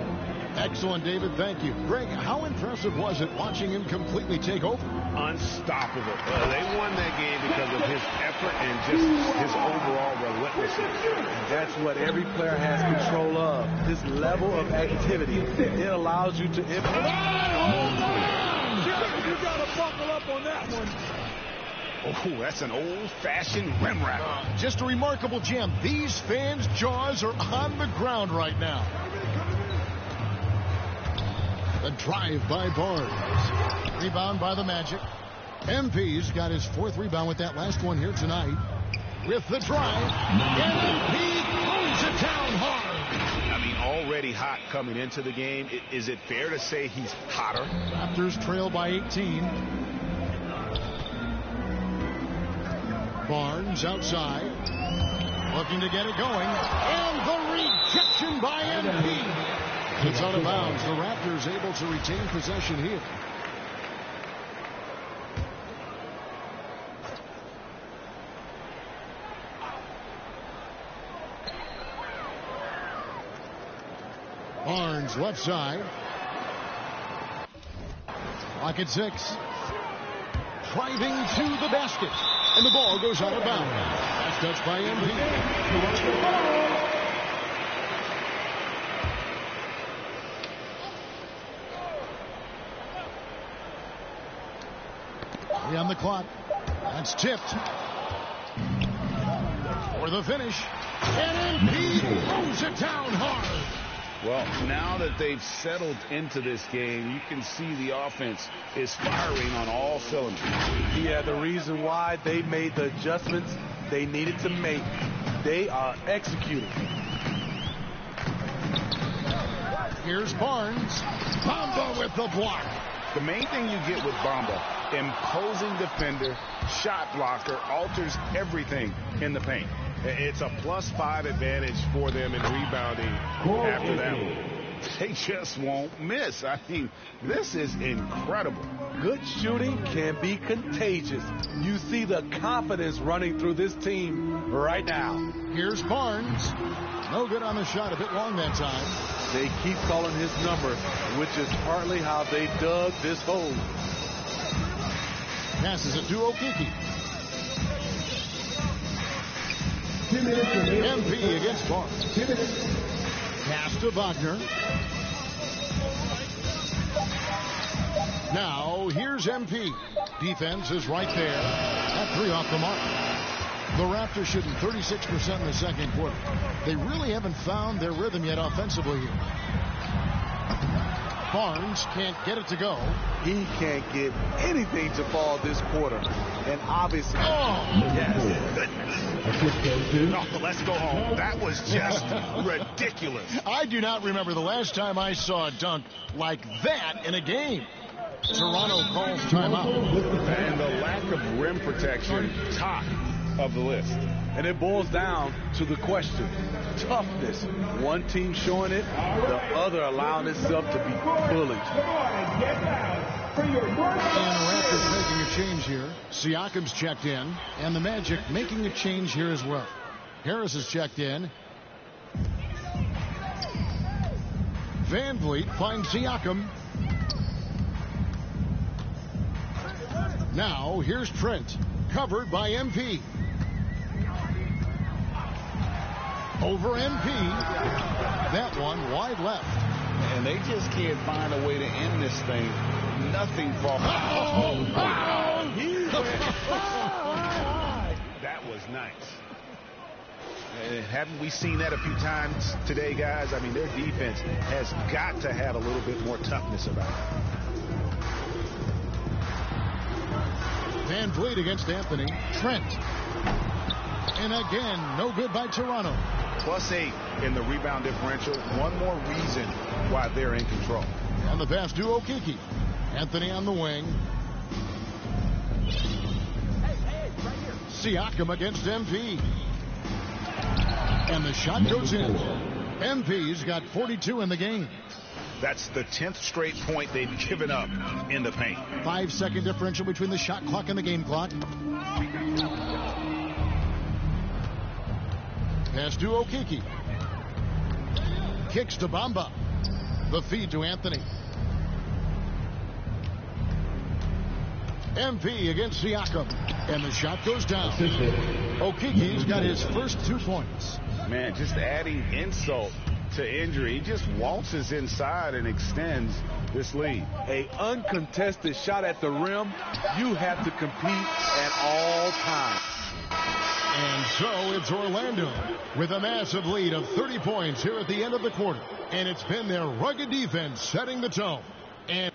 Excellent, David. Thank you. Greg, how impressive was it watching him completely take over? Unstoppable. They won that game because of his effort and just his overall relentlessness. That's what every player has control of. This level of activity. It allows you to impact. You got to buckle up on that one. Oh, that's an old-fashioned rim wrap. Just a remarkable jam. These fans' jaws are on the ground right now. The drive by Barnes. Rebound by the Magic. MP's got his 4th rebound with that last one here tonight. With the drive. And MP throws it down hard. I mean, already hot coming into the game. Is it fair to say he's hotter? Raptors trail by 18. Barnes outside. Looking to get it going. And the rejection by MP. It's out of bounds. The Raptors able to retain possession here. Barnes left side. Clock at 6. Driving to the basket. And the ball goes out of bounds. Last touch by MP. On the clock. That's tipped. For the finish. And MP throws it down hard. Well, now that they've settled into this game, you can see the offense is firing on all cylinders. Yeah, the reason why they made the adjustments they needed to make, they are executing. Here's Barnes. Bamba with the block. The main thing you get with Bamba, imposing defender, shot blocker, alters everything in the paint. It's a +5 advantage for them in rebounding after that one. They just won't miss. I mean, this is incredible. Good shooting can be contagious. You see the confidence running through this team right now. Here's Barnes. No good on the shot, a bit long that time. They keep calling his number, which is partly how they dug this hole. Passes it to Okiki. MP against Barnes. Pass to Wagner. Now, here's MP. Defense is right there. That 3 off the mark. The Raptors shooting 36% in the second quarter. They really haven't found their rhythm yet offensively here. Barnes can't get it to go. He can't get anything to fall this quarter. And obviously... Oh, yes. Goodness. No, let's go home. That was just ridiculous. I do not remember the last time I saw a dunk like that in a game. Toronto calls timeout. And the lack of rim protection, top of the list. And it boils down to the question. Toughness. One team showing it, the other allowing itself to be bullied. And the Raptors making a change here. Siakam's checked in. And the Magic making a change here as well. Harris is checked in. Van Vliet finds Siakam. Now, here's Trent. Covered by MP. Over MP. That one wide left. And they just can't find a way to end this thing. Nothing falls. Oh, wow. That was nice. Haven't we seen that a few times today, guys? I mean, their defense has got to have a little bit more toughness about it. Van Vliet against Anthony. Trent. And again, no good by Toronto. +8 in the rebound differential. One more reason why they're in control. And the pass to Okiki. Anthony on the wing. Siakam against MP. And the shot goes in. MP's got 42 in the game. That's the 10th straight point they've given up in the paint. 5-second differential between the shot clock and the game clock. Pass to Okiki. Kicks to Bamba. The feed to Anthony. MP against Siakam. And the shot goes down. Okiki's got his first 2 points. Man, just adding insult to injury. He just waltzes inside and extends this lead. A uncontested shot at the rim, you have to compete at all times. And so it's Orlando with a massive lead of 30 points here at the end of the quarter. And it's been their rugged defense setting the tone. And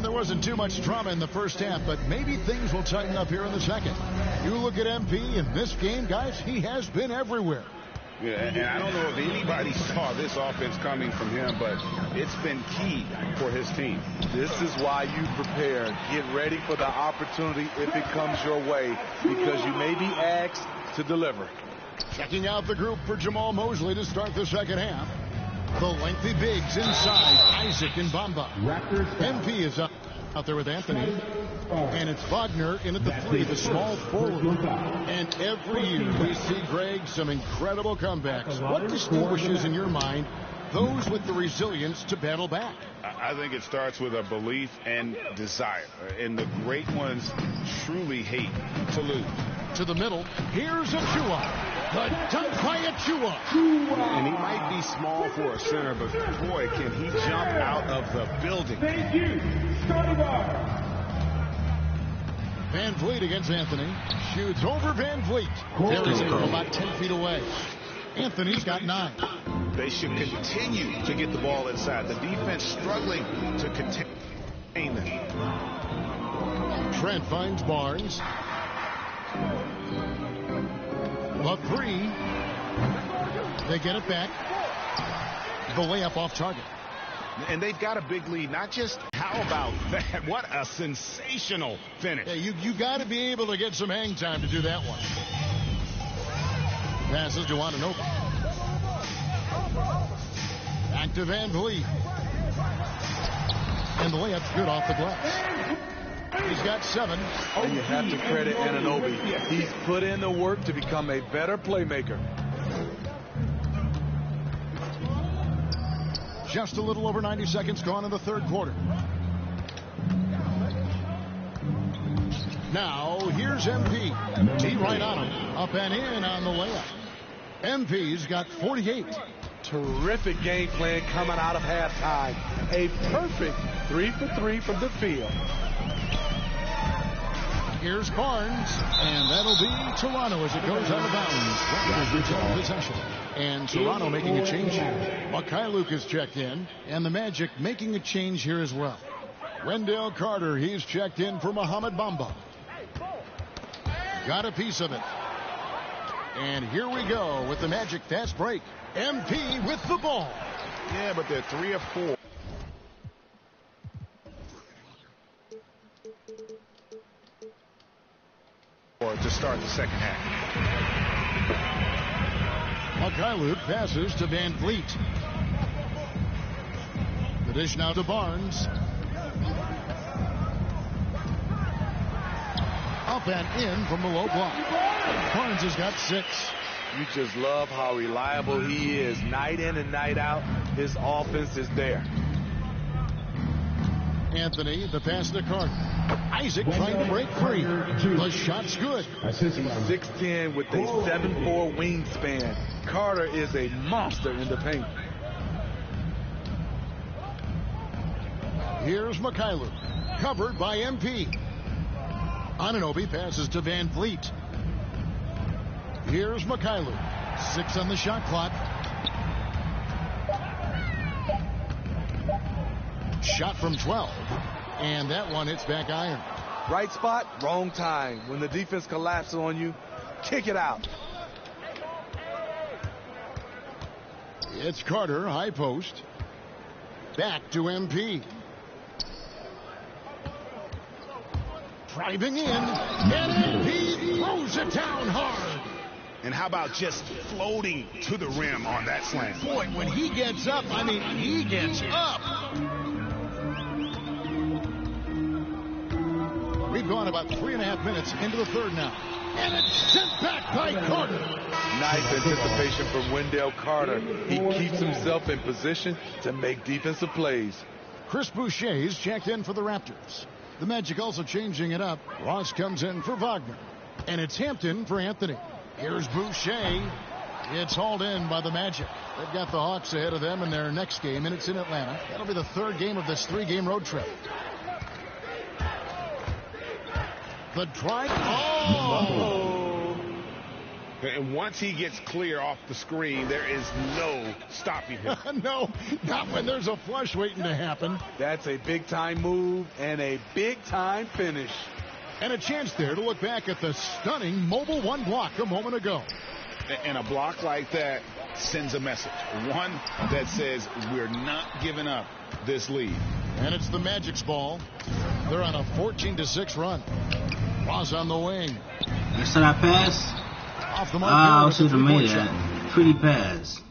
there wasn't too much drama in the first half, but maybe things will tighten up here in the second. You look at MP in this game, guys, he has been everywhere. Yeah, and I don't know if anybody saw this offense coming from him, but it's been key for his team. This is why you prepare. Get ready for the opportunity if it comes your way, because you may be asked to deliver. Checking out the group for Jamal Mosley to start the second half. The lengthy bigs inside, Isaac and Bamba. MP is up out there with Anthony. And it's Wagner in at the 3, the small forward. And every year we see, Greg, some incredible comebacks. What distinguishes in your mind those with the resilience to battle back? I think it starts with a belief and desire. And the great ones truly hate to lose. To the middle, here's Achua. The dunk by Achua. And he might be small for a center, but boy, can he jump out of the building. Thank you. Van Vliet against Anthony. Shoots over Van Vliet. Carries it from about 10 feet away. Anthony's got 9. They should continue to get the ball inside. The defense struggling to contain them. Trent finds Barnes. The 3. They get it back. The layup off target. And they've got a big lead. Not just, how about that? What a sensational finish. Yeah, you got to be able to get some hang time to do that one. Passes to Ananobi. Back to Van Vliet. And the layup's good off the glass. He's got 7. And you have to credit Ananobi. He's put in the work to become a better playmaker. Just a little over 90 seconds gone in the third quarter. Now, here's MP. He right on him. Up and in on the layup. MP's got 48. Terrific game plan coming out of halftime. A perfect 3 for 3 from the field. Here's Barnes, and that'll be Toronto as it goes out of bounds. Raptors retain possession. And Toronto making a change here. Luke is checked in, and the Magic making a change here as well. Wendell Carter, he's checked in for Mohamed Bamba. Got a piece of it. And here we go with the Magic fast break. MP with the ball. Yeah, but they're 3 of 4. To start the second half. Luke passes to Van Vliet. The dish now to Barnes. Up and in from the low block. Barnes has got 6. You just love how reliable he is. Night in and night out, his offense is there. Anthony, the pass to Carter. Isaac trying to break free. The shot's good. He's 6'10" with a 7'4" wingspan. Carter is a monster in the paint. Here's McCullough, covered by MP. Anunoby passes to Van Vliet. Here's McCullough, 6 on the shot clock. Shot from 12, and that one hits back iron. Right spot, wrong time. When the defense collapses on you, kick it out. It's Carter, high post. Back to MP. Driving in, and MP throws it down hard. And how about just floating to the rim on that slam? Boy, when he gets up, I mean, he gets up. We've gone about 3.5 minutes into the third now. And it's sent back by Carter. Nice anticipation from Wendell Carter. He keeps himself in position to make defensive plays. Chris Boucher's checked in for the Raptors. The Magic also changing it up. Ross comes in for Wagner. And it's Hampton for Anthony. Here's Boucher. It's hauled in by the Magic. They've got the Hawks ahead of them in their next game, and it's in Atlanta. That'll be the third game of this 3-game road trip. The drive. Oh! And once he gets clear off the screen, there is no stopping him. No, not when there's a flush waiting to happen. That's a big-time move and a big-time finish. And a chance there to look back at the stunning mobile one block a moment ago. And a block like that sends a message. One that says we're not giving up this lead. And it's the Magic's ball. They're on a 14-6 run. Ross on the wing. Next time I pass. Off the mark. I should have made that. Pretty pass.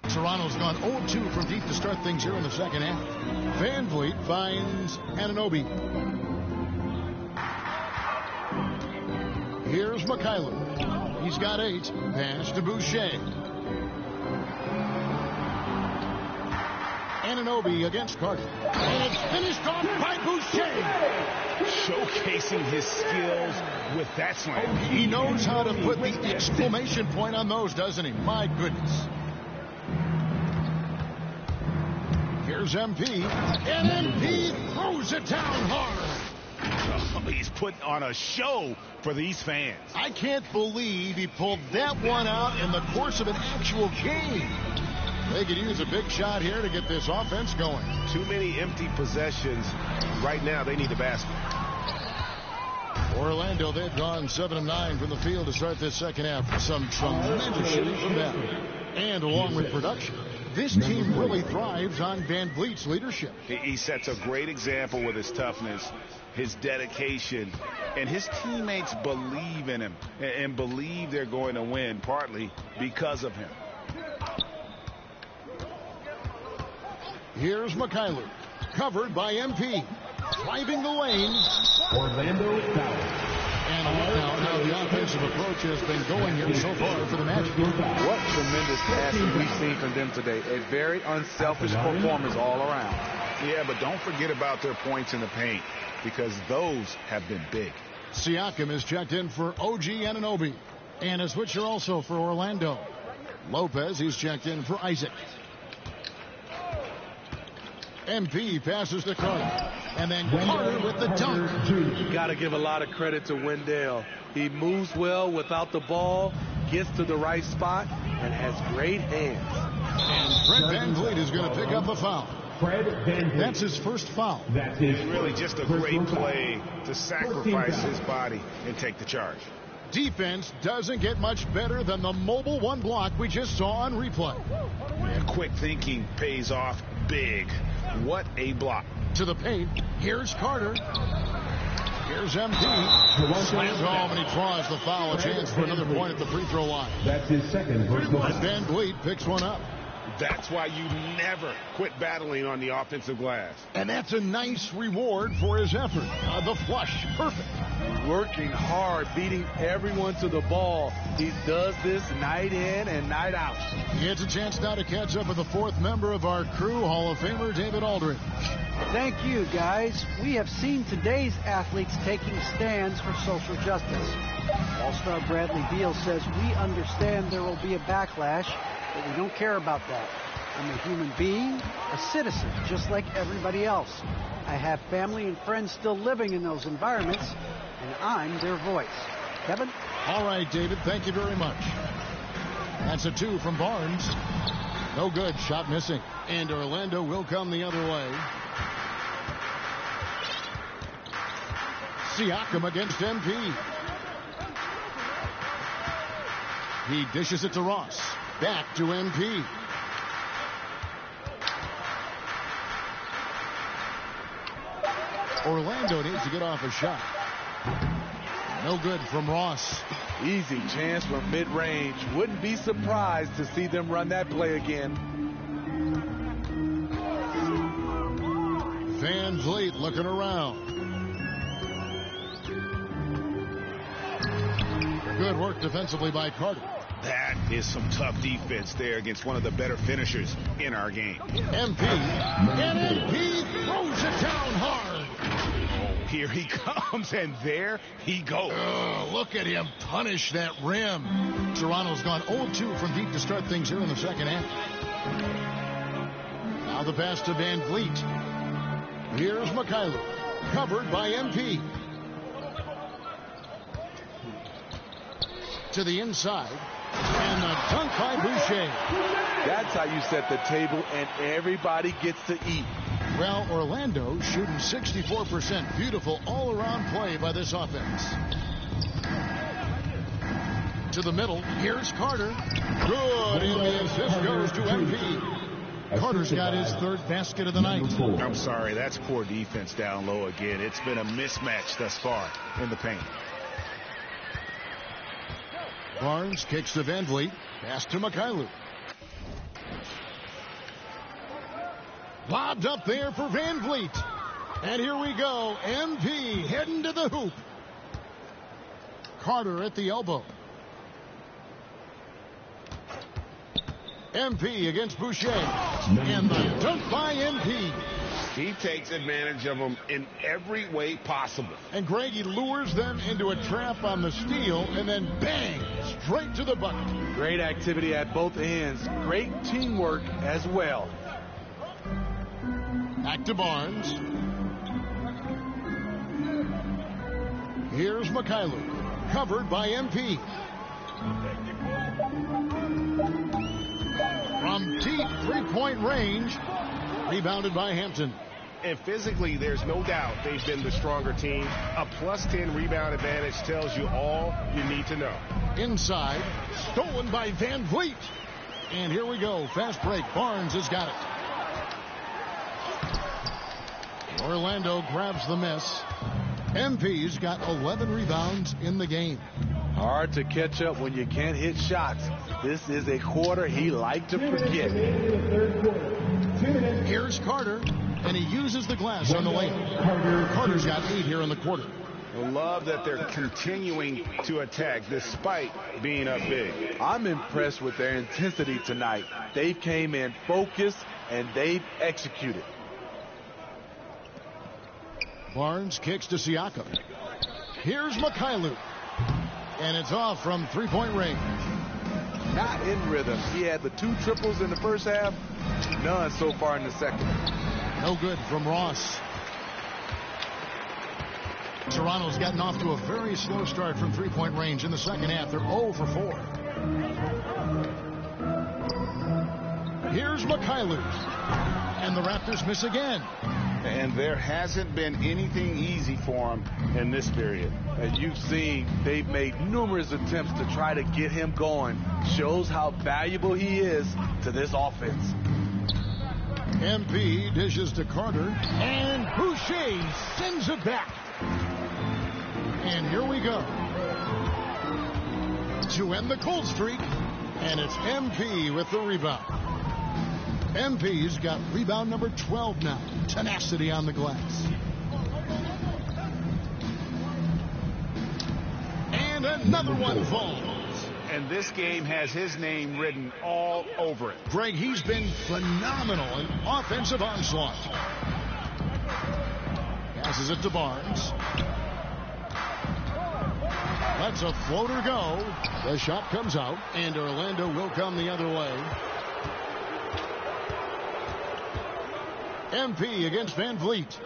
Toronto's gone 0-2 from deep to start things here in the second half. Van Vliet finds Anunoby. Here's McCullough. He's got 8. Pass to Boucher. Anunoby against Carter. And it's finished off by Boucher. Showcasing his skills with that slam. He knows how to put the exclamation point on those, doesn't he? My goodness. Here's MP. And MP throws it down hard. He's putting on a show for these fans. I can't believe he pulled that one out in the course of an actual game. They could use a big shot here to get this offense going. Too many empty possessions. Right now, they need a basket. Orlando, they've gone 7 of 9 from the field to start this second half. Some tremendous shooting from them. And along with production, this team really thrives on Van Vliet's leadership. He sets a great example with his toughness, his dedication, and his teammates believe in him and believe they're going to win, partly because of him. Here's McCullough, covered by MP, driving the lane. Orlando foul. And look now how the offensive approach has been going here so far for the Magic. What tremendous passing we've seen from them today. A very unselfish performance all around. Yeah, but don't forget about their points in the paint, because those have been big. Siakam is checked in for OG Anunoby. And a switcher also for Orlando. Lopez, he's checked in for Isaac. MP passes to Carter. And then Carter with the dunk. You got to give a lot of credit to Wendell. He moves well without the ball, gets to the right spot, and has great hands. And Fred Van Vliet is going to pick up the foul. That's his first foul. It's really just a great play to sacrifice his body and take the charge. Defense doesn't get much better than the mobile one block we just saw on replay. Yeah, quick thinking pays off big. What a block. To the paint. Here's Carter. Here's MP. Slams home and he draws the foul. A chance for another point at the free throw line. That's his second. Van Vliet picks one up. That's why you never quit battling on the offensive glass. And that's a nice reward for his effort. The flush. Perfect. working hard, beating everyone to the ball. He does this night in and night out. He gets a chance now to catch up with the fourth member of our crew, Hall of Famer David Aldridge. Thank you, guys. We have seen today's athletes taking stands for social justice. All-Star Bradley Beal says, we understand there will be a backlash, but we don't care about that. I'm a human being, a citizen, just like everybody else. I have family and friends still living in those environments, and I'm their voice. Kevin? All right, David, thank you very much. That's a 2 from Barnes. No good, shot missing. And Orlando will come the other way. Siakam against MP. He dishes it to Ross. Back to MP. Orlando needs to get off a shot. No good from Ross. Easy chance from mid-range. Wouldn't be surprised to see them run that play again. Van Vliet looking around. Good work defensively by Carter. That is some tough defense there against one of the better finishers in our game. MP. And MP throws it down hard. Oh, here he comes, and there he goes. Look at him punish that rim. Toronto's gone 0-2 from deep to start things here in the second half. Now the pass to Van Vliet. Here's McKayla. Covered by MP. To the inside. And the dunk by Boucher. That's how you set the table, and everybody gets to eat. Well, Orlando shooting 64%. Beautiful all-around play by this offense. To the middle. Here's Carter. Good. And the assist goes to MP. Carter's got his third basket of the night. I'm sorry. That's poor defense down low again. It's been a mismatch thus far in the paint. Barnes kicks to Van Vliet. Pass to McKayla. Lobbed up there for Van Vliet. And here we go. MP heading to the hoop. Carter at the elbow. MP against Boucher. And the dunk by MP. He takes advantage of them in every way possible. And Greg, he lures them into a trap on the steal, and then bang, straight to the bucket. Great activity at both ends. Great teamwork as well. Back to Barnes. Here's McKayla. Covered by MP. From deep three-point range. Rebounded by Hampton. And physically, there's no doubt they've been the stronger team. A +10 rebound advantage tells you all you need to know. Inside, stolen by Van Vliet. And here we go. Fast break. Barnes has got it. Orlando grabs the miss. MP's got 11 rebounds in the game. Hard to catch up when you can't hit shots. This is a quarter he liked to forget. Here's Carter, and he uses the glass on the layup. Carter's got 8 here in the quarter. I love that they're continuing to attack despite being up big. I'm impressed with their intensity tonight. They came in focused, and they've executed. Barnes kicks to Siakam. Here's McKayla. And it's off from three-point range. Not in rhythm. He had the 2 triples in the first half. None so far in the second. No good from Ross. Toronto's gotten off to a very slow start from three-point range in the second half. They're 0 for 4. Here's McKayla. And the Raptors miss again. And there hasn't been anything easy for him in this period. As you've seen, they've made numerous attempts to try to get him going. Shows how valuable he is to this offense. MP dishes to Carter. And Boucher sends it back. And here we go. To end the cold streak. And it's MP with the rebound. MP's got rebound number 12 now. Tenacity on the glass. And another one falls. And this game has his name written all over it. Greg, he's been phenomenal in offensive onslaught. Passes it to Barnes. Lets a floater go. The shot comes out, and Orlando will come the other way. MP against Van Vliet.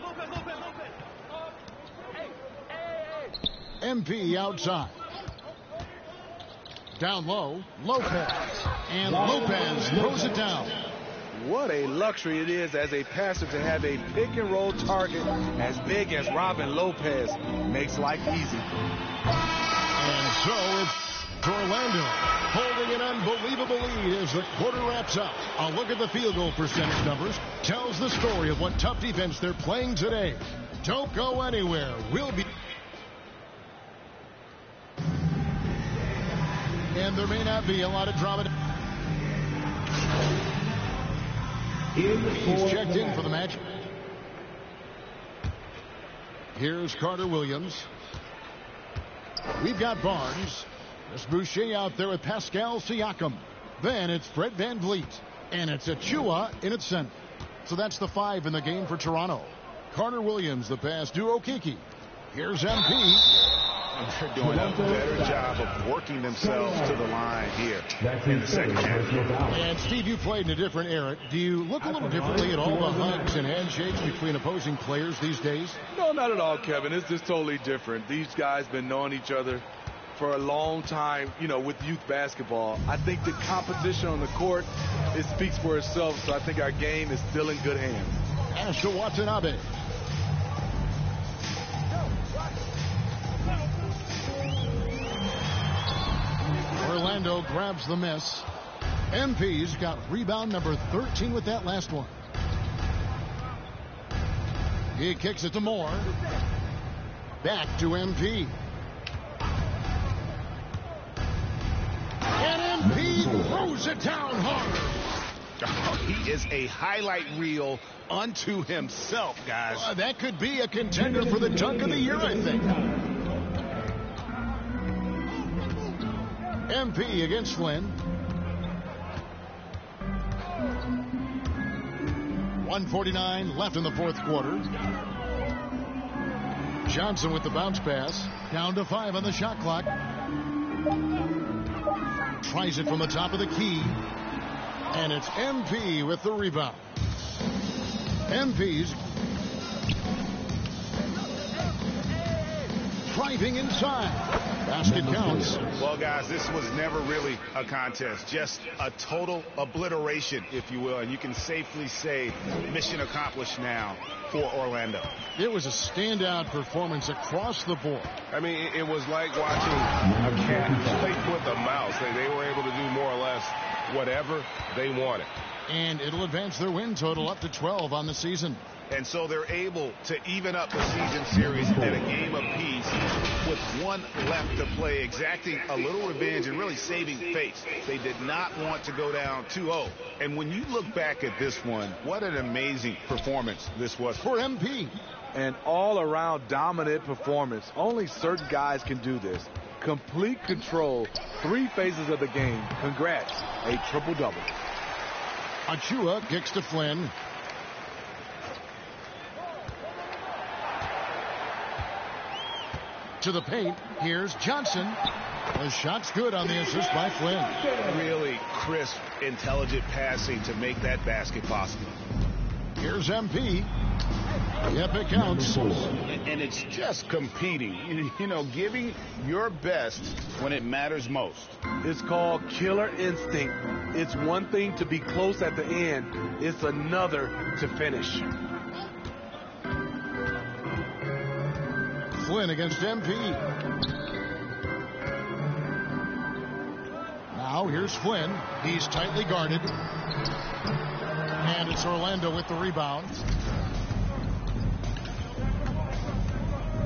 MP outside. Down low, Lopez. And Lopez throws it down. What a luxury it is as a passer to have a pick-and-roll target as big as Robin Lopez. Makes life easy. And so it's Orlando holding an unbelievable lead as the quarter wraps up. A look at the field goal percentage numbers tells the story of what tough defense they're playing today. Don't go anywhere. We'll be... And there may not be a lot of drama. He's checked in for the match. Here's Carter Williams. We've got Barnes. There's Boucher out there with Pascal Siakam. Then it's Fred Van Vliet. And it's Achua in its center. So that's the 5 in the game for Toronto. Carter Williams, the pass to Okeke. Here's MP. They're doing a better job of working themselves to the line here in the second half. And Steve, you played in a different era. Do you look a little differently at all the hugs and handshakes between opposing players these days? No, not at all, Kevin. It's just totally different. These guys been knowing each other for a long time, you know, with youth basketball. I think the competition on the court, it speaks for itself, so I think our game is still in good hands. Asher Watanabe. Orlando grabs the miss. MP's got rebound number 13 with that last one. He kicks it to Moore. Back to MP. And MP throws it down hard. Oh, he is a highlight reel unto himself, guys. That could be a contender for the dunk of the year, I think. MP against Flynn. 1:49 left in the fourth quarter. Johnson with the bounce pass. Down to 5 on the shot clock. Tries it from the top of the key. And it's MP with the rebound. MP's driving inside. Basket counts. Well, guys, this was never really a contest. Just a total obliteration, if you will. And you can safely say mission accomplished now for Orlando. It was a standout performance across the board. I mean, it was like watching a cat play with a mouse. They were able to do more or less whatever they wanted. And it'll advance their win total up to 12 on the season. And so they're able to even up the season series at a game apiece with one left to play, exacting a little revenge and really saving face. They did not want to go down 2-0. And when you look back at this one, what an amazing performance this was for MP. An all-around dominant performance. Only certain guys can do this. Complete control, 3 phases of the game. Congrats, a triple-double. Achua kicks to Flynn. To the paint. Here's Johnson. The shot's good on the assist by Flynn. Really crisp, intelligent passing to make that basket possible. Here's MP. Yep, it counts. And it's just competing, you know, giving your best when it matters most. It's called killer instinct. It's one thing to be close at the end. It's another to finish. Flynn against MP. Now here's Flynn. He's tightly guarded. And it's Orlando with the rebound.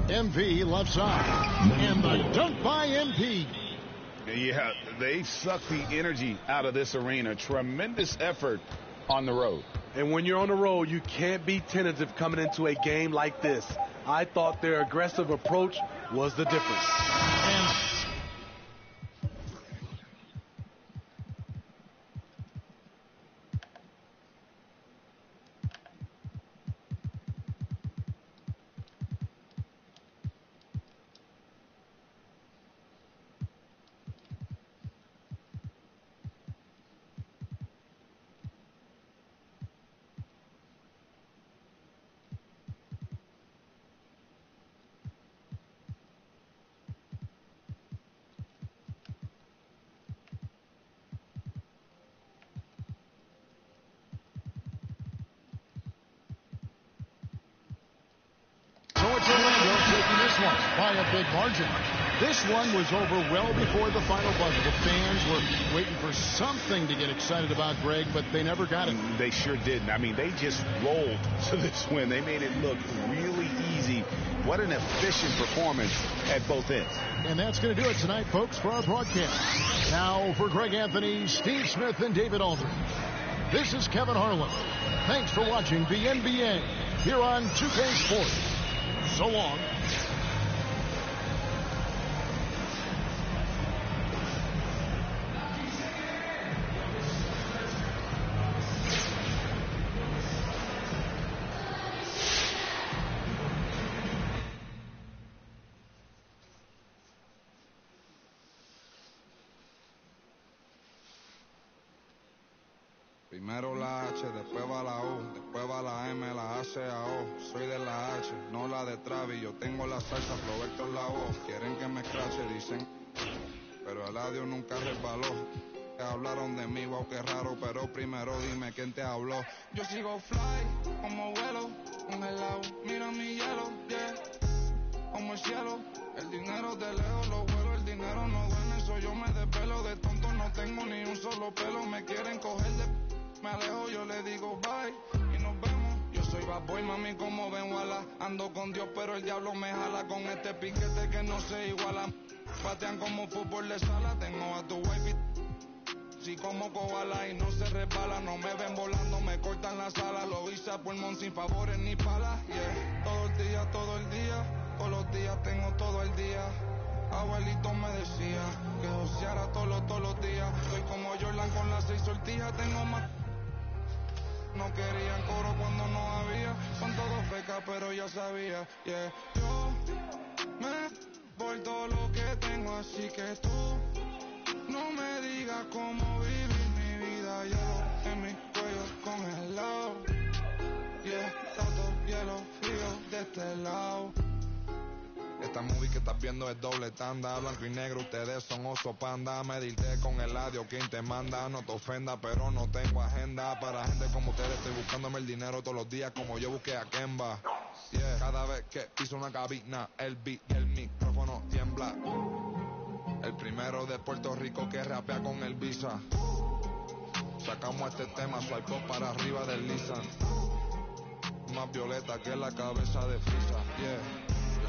MP left side. And the dunk by MP. Yeah, they sucked the energy out of this arena. Tremendous effort on the road. And when you're on the road, you can't be tentative coming into a game like this. I thought their aggressive approach was the difference. And it's Orlando taking this one by a big margin. This one was over well before the final buzzer. The fans were waiting for something to get excited about, Greg, but they never got it. They sure didn't. I mean, they just rolled to this win. They made it look really easy. What an efficient performance at both ends. And that's going to do it tonight, folks, for our broadcast. Now, for Greg Anthony, Steve Smith, and David Aldridge, this is Kevin Harlan. Thanks for watching the NBA here on 2K Sports. So long. Primero la H, después va la U, después va la M, la A, C, A, O. Soy de la H, no la de Travis. Yo tengo la salsa, Roberto en la voz. Quieren que me escrache, dicen, pero el audio nunca resbaló. Hablaron de mí, wow, qué raro, pero primero dime quién te habló. Yo sigo fly, como vuelo, congelado, mira mi hielo, yeah, como el cielo. El dinero de lejos lo vuelo, el dinero no duele, eso yo me desvelo. De tonto no tengo ni un solo pelo, me quieren coger de... Me alejo, yo le digo bye y nos vemos. Yo soy bad boy, mami, como ven, wala. Ando con Dios, pero el diablo me jala con este piquete que no se iguala. Patean como fútbol de sala, tengo a tu wife sí como koala y no se resbala. No me ven volando, me cortan la sala. Lo hice a pulmón sin favores ni palas, yeah. Todo el día, todos los días tengo todo el día. Abuelito me decía que joseara todos los días. Soy como Jordan con las 6 sortijas, tengo más. No querían coro cuando no había. Son todos fecas, pero ya sabía, yeah. Yo me por todo lo que tengo, así que tú no me digas cómo vivir mi vida. Hielo en mi cuello congelado, yeah, todo hielo frío de este lado. Esta movie que estás viendo es doble tanda, blanco y negro, ustedes son oso panda. Medirte con el audio, quien te manda, no te ofenda, pero no tengo agenda. Para gente como ustedes estoy buscándome el dinero todos los días como yo busqué a Kemba, yeah. Cada vez que piso una cabina, el beat del micrófono tiembla. El primero de Puerto Rico que rapea con el Visa. Sacamos este tema, swipe up para arriba del Lisa. Más violeta que la cabeza de Frisa, yeah.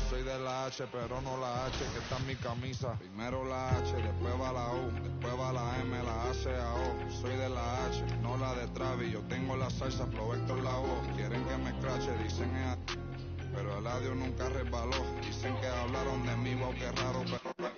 Soy de la H, pero no la H que está en mi camisa. Primero la H, después va la U, después va la M, la A, C, A, O. Soy de la H, no la de Travis. Yo tengo la salsa, Roberto en la voz. Quieren que me escrache, dicen pero el audio nunca resbaló. Dicen que hablaron de mí, wow, qué raro, pero...